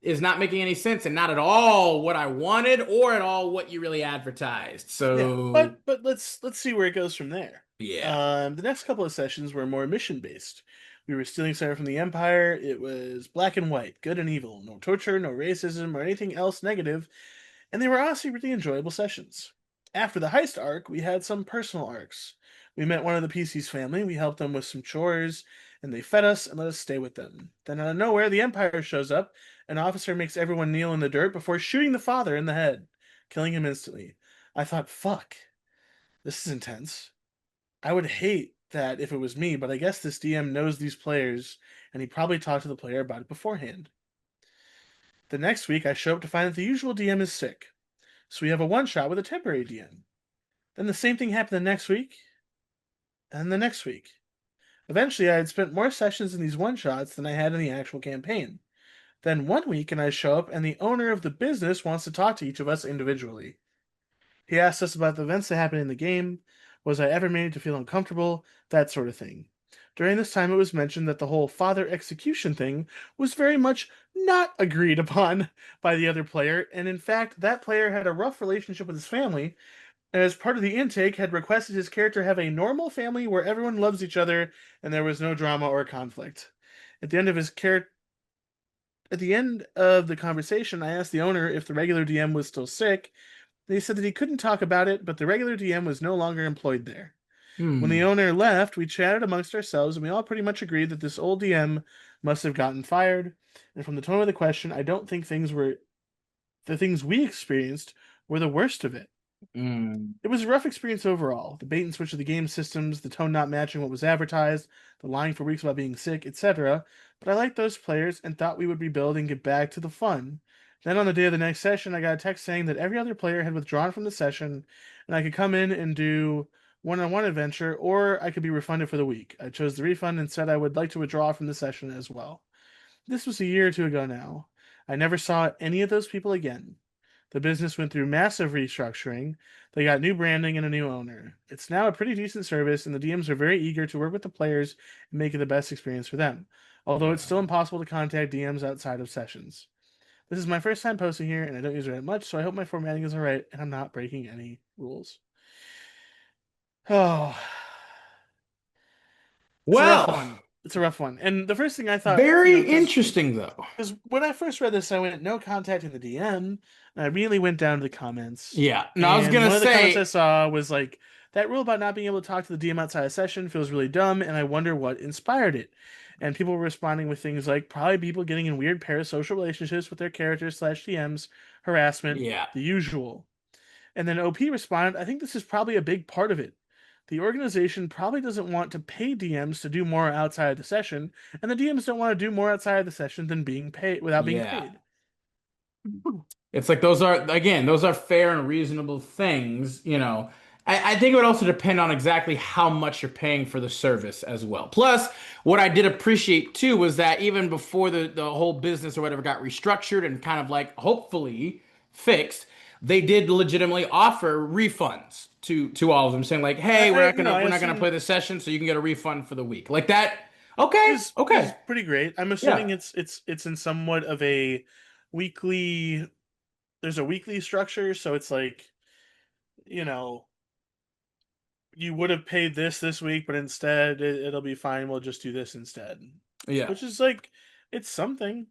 is not making any sense and not at all what I wanted or at all what you really advertised. Yeah, So but let's see where it goes from there. yeah. The next couple of sessions were more mission based. We were stealing something from the Empire. It was black and white, good and evil, no torture, no racism, or anything else negative, and they were honestly really enjoyable sessions. After the heist arc, we had some personal arcs. We met one of the PC's family, we helped them with some chores, and they fed us and let us stay with them. Then out of nowhere, the Empire shows up. An officer makes everyone kneel in the dirt before shooting the father in the head, killing him instantly. I thought, fuck, this is intense. I would hate that if it was me, but I guess this DM knows these players, and he probably talked to the player about it beforehand. The next week, I show up to find that the usual DM is sick, so we have a one shot with a temporary DM. Then the same thing happened the next week, and the next week. Eventually, I had spent more sessions in these one shots than I had in the actual campaign. Then one week, and I show up, and the owner of the business wants to talk to each of us individually. He asked us about the events that happened in the game. Was I ever made to feel uncomfortable? That sort of thing. During this time, it was mentioned that the whole father execution thing was very much not agreed upon by the other player, and in fact, that player had a rough relationship with his family, and as part of the intake, had requested his character have a normal family where everyone loves each other and there was no drama or conflict. At the end of his character At the end of the conversation, I asked the owner if the regular DM was still sick. They said that he couldn't talk about it, but the regular DM was no longer employed there. When the Hmm. owner left, we chatted amongst ourselves, and we all pretty much agreed that this old DM must have gotten fired. And from the tone of the question, I don't think the things we experienced were the worst of it. Hmm. It was a rough experience overall. The bait and switch of the game systems, the tone not matching what was advertised, the lying for weeks about being sick, etc. But I liked those players and thought we would rebuild and get back to the fun. Then on the day of the next session, I got a text saying that every other player had withdrawn from the session and I could come in and do one-on-one adventure or I could be refunded for the week. I chose the refund and said I would like to withdraw from the session as well. This was a year or two ago now. I never saw any of those people again. The business went through massive restructuring. They got new branding and a new owner. It's now a pretty decent service, and the DMs are very eager to work with the players and make it the best experience for them. Although it's still Yeah. impossible to contact DMs outside of sessions. This is my first time posting here, and I don't use it that much, so I hope my formatting is alright and I'm not breaking any rules. Oh, it's a rough Well, one. It's a rough one. And the first thing I thought, very because interesting though. when I first read this, I went, no contact in the DM. And I really went down to the comments. Yeah. No, I was And gonna one of the comments I say, saw was like, that rule about not being able to talk to the DM outside of session feels really dumb, and I wonder what inspired it. And people were responding with things like probably people getting in weird parasocial relationships with their characters slash DMs, harassment, yeah. the usual. And then OP responded, I think this is probably a big part of it. The organization probably doesn't want to pay DMs to do more outside of the session, and the DMs don't want to do more outside of the session than being paid without being Yeah. paid. It's like those are again, those are fair and reasonable things, you know. I think it would also depend on exactly how much you're paying for the service as well. Plus, what I did appreciate too was that even before the whole business or whatever got restructured and kind of like hopefully fixed, they did legitimately offer refunds to all of them, saying like, "Hey, I we're not gonna play assume this session, so you can get a refund for the week." Like that. it Okay, is okay, pretty great. I'm yeah, assuming it's in somewhat of a weekly. There's a weekly structure, so it's like you know you would have paid this week, but instead it'll be fine. We'll just do this instead, yeah. which is like it's something.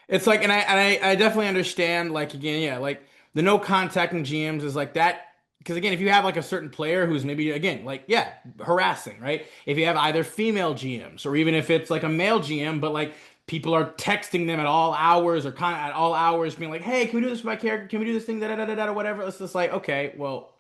It's like, and I definitely understand. Like again, yeah, like the no contacting GMs is like that because again, if you have like a certain player who's maybe again like yeah harassing, right? If you have either female GMs or even if it's like a male GM, but like people are texting them at all hours or kind of at all hours, being like, hey, can we do this with my character? Can we do this thing? Da da da da da, or whatever. It's just like okay, well,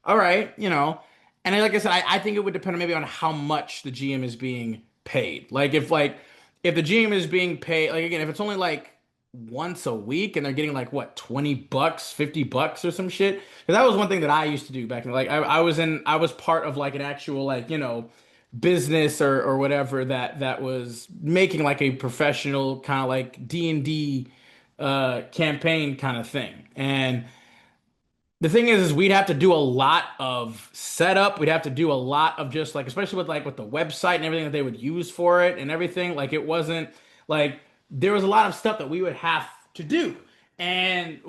all right, you know. And then, like I said, I think it would depend maybe on how much the GM is being paid. Like if the GM is being paid, like again, if it's only like once a week and they're getting like what, $20, $50 or some shit. Because that was one thing that I used to do back in like I was part of like an actual like, you know, business or whatever that was making like a professional kind of like D&D campaign kind of thing. And the thing is we'd have to do a lot of setup. We'd have to do a lot of just like, especially with like with the website and everything that they would use for it and everything. Like it wasn't like there was a lot of stuff that we would have to do. And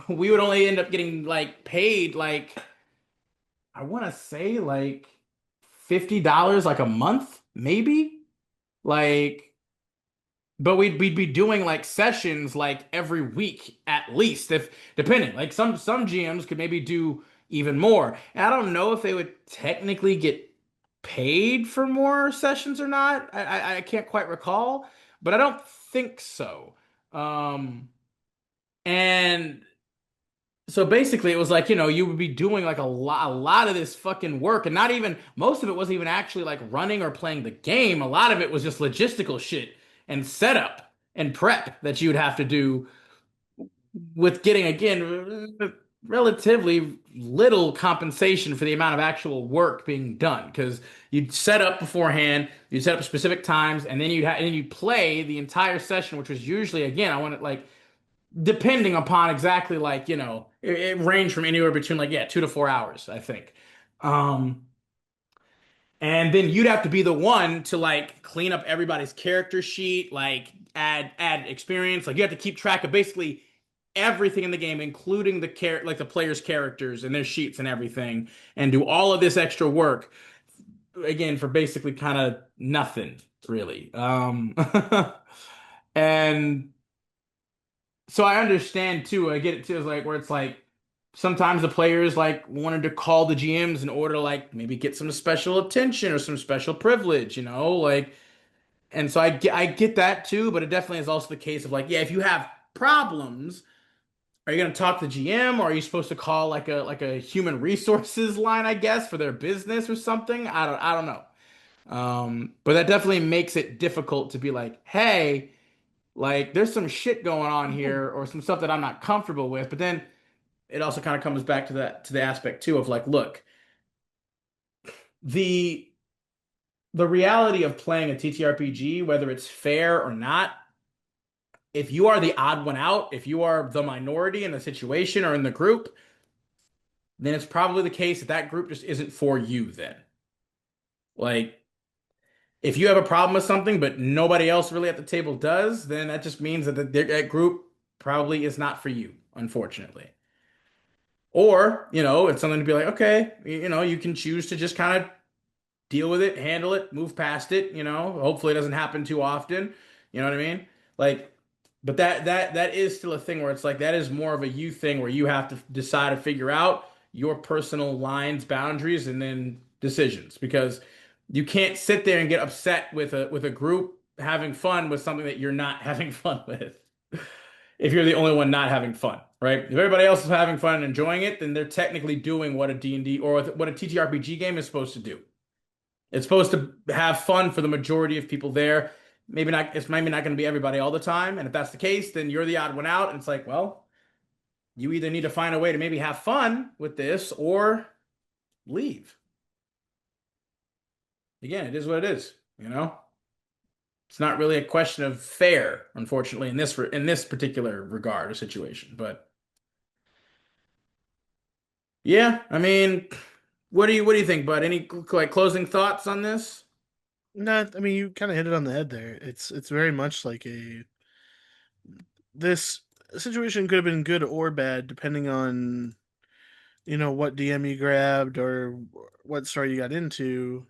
we would only end up getting like paid like I want to say like $50 like a month, maybe. Like but we'd be doing like sessions like every week at least, if depending. Like some GMs could maybe do even more. And I don't know if they would technically get paid for more sessions or not. I can't quite recall, but I don't think so. Um, and so basically it was like, you would be doing like a lot of this fucking work and not even most of it wasn't even actually like running or playing the game. A lot of it was just logistical shit and setup and prep that you would have to do with getting again relatively little compensation for the amount of actual work being done because you'd set up beforehand, you'd set up specific times, and then you'd play the entire session, which was usually again I want to like depending upon exactly like it ranged from anywhere between like 2 to 4 hours I think. um and then you'd have to be the one to like clean up everybody's character sheet, like add experience, like you have to keep track of basically everything in the game including like the players characters and their sheets and everything, and do all of this extra work again for basically kind of nothing really. And so I understand too. I get it too. It's like where it's like sometimes the players like wanted to call the GMs in order to like maybe get some special attention or some special privilege, like. And so I get that too. But it definitely is also the case of like, yeah, if you have problems, are you going to talk to the GM or are you supposed to call like a human resources line, I guess, for their business or something? I don't know. But that definitely makes it difficult to be like, hey. Like, there's some shit going on here, or some stuff that I'm not comfortable with. But then it also kind of comes back to the aspect too of like, look, the the reality of playing a TTRPG, whether it's fair or not, if you are the odd one out, if you are the minority in the situation or in the group, then it's probably the case that that group just isn't for you then. Like, if you have a problem with something, but nobody else really at the table does, then that just means that that group probably is not for you, unfortunately. Or, it's something to be like, okay, you can choose to just kind of deal with it, handle it, move past it, hopefully it doesn't happen too often. You know what I mean? Like, but that is still a thing where it's like that is more of a you thing where you have to decide to figure out your personal lines, boundaries, and then decisions because you can't sit there and get upset with a group having fun with something that you're not having fun with if you're the only one not having fun, right? If everybody else is having fun and enjoying it, then they're technically doing what a D&D or what a TTRPG game is supposed to do. It's supposed to have fun for the majority of people there. Maybe not, it's maybe not going to be everybody all the time. And if that's the case, then you're the odd one out. And it's like, well, you either need to find a way to maybe have fun with this or leave. Again, it is what it is. It's not really a question of fair, unfortunately, in this particular regard or situation. But yeah, I mean, what do you think, bud? Any like closing thoughts on this? No, I mean you kind of hit it on the head there. It's very much like a this situation could have been good or bad depending on what DM you grabbed or what story you got into.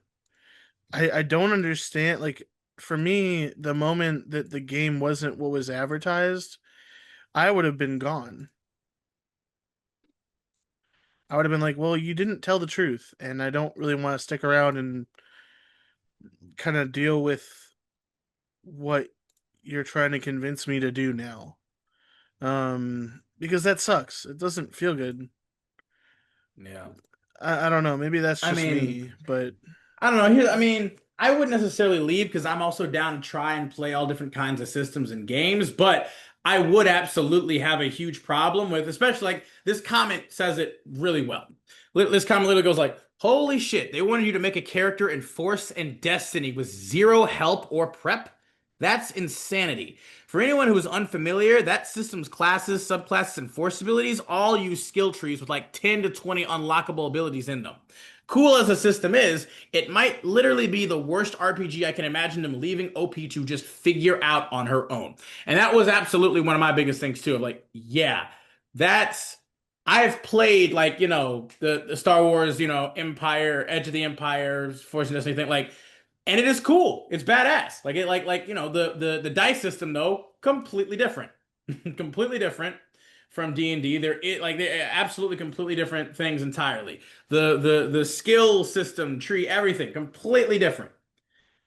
I don't understand, like, for me the moment that the game wasn't what was advertised, I would have been gone. I would have been like, well, you didn't tell the truth and I don't really want to stick around and kind of deal with what you're trying to convince me to do now. Because that sucks. It doesn't feel good. Yeah. I don't know. Maybe that's I just mean, me, but I don't know. Here, I mean, I wouldn't necessarily leave because I'm also down to try and play all different kinds of systems and games, but I would absolutely have a huge problem with, especially like this comment says it really well. This comment literally goes like, Holy shit, they wanted you to make a character in Force and Destiny with zero help or prep? That's insanity. For anyone who is unfamiliar, that system's classes, subclasses, and force abilities all use skill trees with like 10 to 20 unlockable abilities in them. Cool as the system is, it might literally be the worst RPG I can imagine them leaving OP to just figure out on her own. And that was absolutely one of my biggest things too. I'm like, yeah, that's I've played like, the Star Wars, Empire, Edge of the Empire, Force and Destiny thing, like, and it is cool. It's badass. Like it like, the dice system though, completely different. Completely different from D&D. They're absolutely completely different things entirely. The skill system, tree, everything, completely different.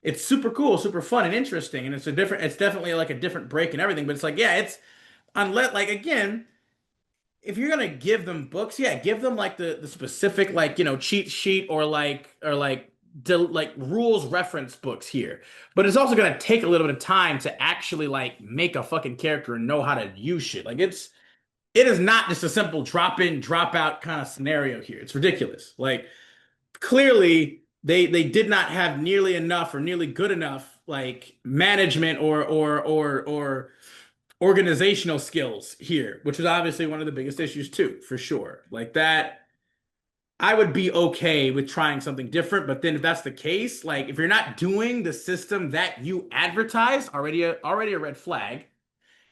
It's super cool, super fun and interesting, and it's definitely like a different break and everything, but it's like, yeah, it's unless like again, if you're gonna give them books, yeah, give them like the specific like cheat sheet or like rules reference books here. But it's also gonna take a little bit of time to actually like make a fucking character and know how to use shit. Like it is not just a simple drop in, drop out kind of scenario here. It's ridiculous. Like clearly they did not have nearly enough or nearly good enough like management or organizational skills here, which is obviously one of the biggest issues too, for sure. Like that, I would be okay with trying something different, but then if that's the case, like if you're not doing the system that you advertise, already a red flag.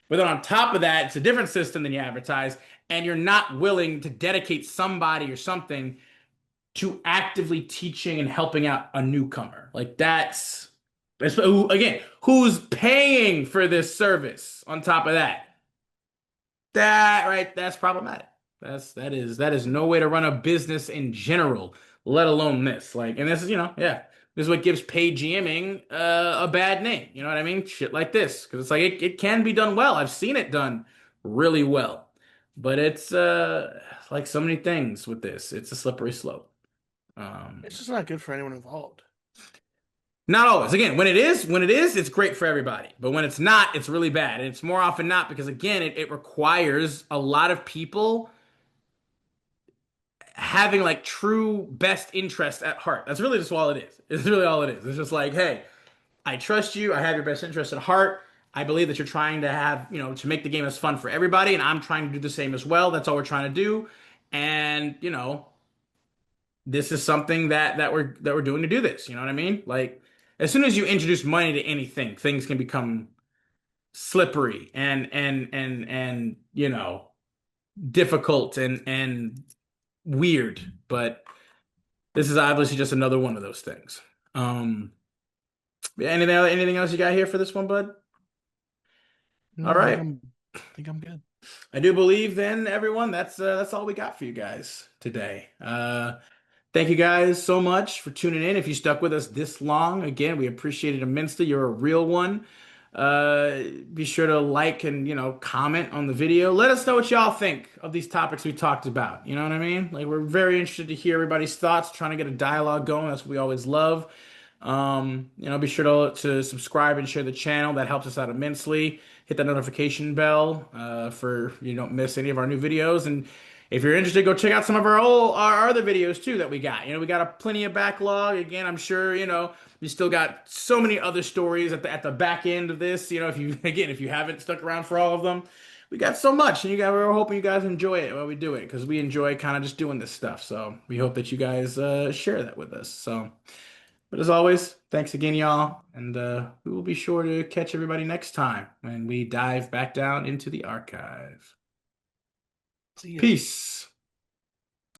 But then on top of that, it's a different system than you advertise, and you're not willing to dedicate somebody or something to actively teaching and helping out a newcomer. Like again, who's paying for this service on top of that? That's problematic. That is no way to run a business in general, let alone this. Like, and this is, yeah, this is what gives paid GMing a bad name. You know what I mean? Shit like this. Because it's like it can be done well. I've seen it done really well. But it's like so many things with this. It's a slippery slope. It's just not good for anyone involved. Not always. Again, when it is, it's great for everybody. But when it's not, it's really bad. And it's more often not because again, it requires a lot of people having like true best interest at heart. That's really just all it is. It's really all it is. It's just like, hey, I trust you. I have your best interest at heart. I believe that you're trying to have, to make the game as fun for everybody, and I'm trying to do the same as well. That's all we're trying to do. And, this is something that we're doing to do this. You know what I mean? Like, as soon as you introduce money to anything, things can become slippery and difficult and weird. But this is obviously just another one of those things. Um, anything else you got here for this one, bud? All No, right. I think I'm good. I do believe then, everyone, that's all we got for you guys today. Thank you guys so much for tuning in. If you stuck with us this long, again, we appreciate it immensely. You're a real one. Be sure to like and comment on the video. Let us know what y'all think of these topics we talked about. You know what I mean? Like we're very interested to hear everybody's thoughts, trying to get a dialogue going. That's what we always love. Be sure to subscribe and share the channel. That helps us out immensely. Hit that notification bell for you don't miss any of our new videos. And if you're interested, go check out some of our other videos too that we got. We got plenty of backlog. Again, I'm sure you still got so many other stories at the back end of this. If you haven't stuck around for all of them, we got so much, and we're hoping you guys enjoy it while we do it because we enjoy kind of just doing this stuff. So we hope that you guys share that with us. So. But as always, thanks again, y'all. And we will be sure to catch everybody next time when we dive back down into the archive. See ya. Peace.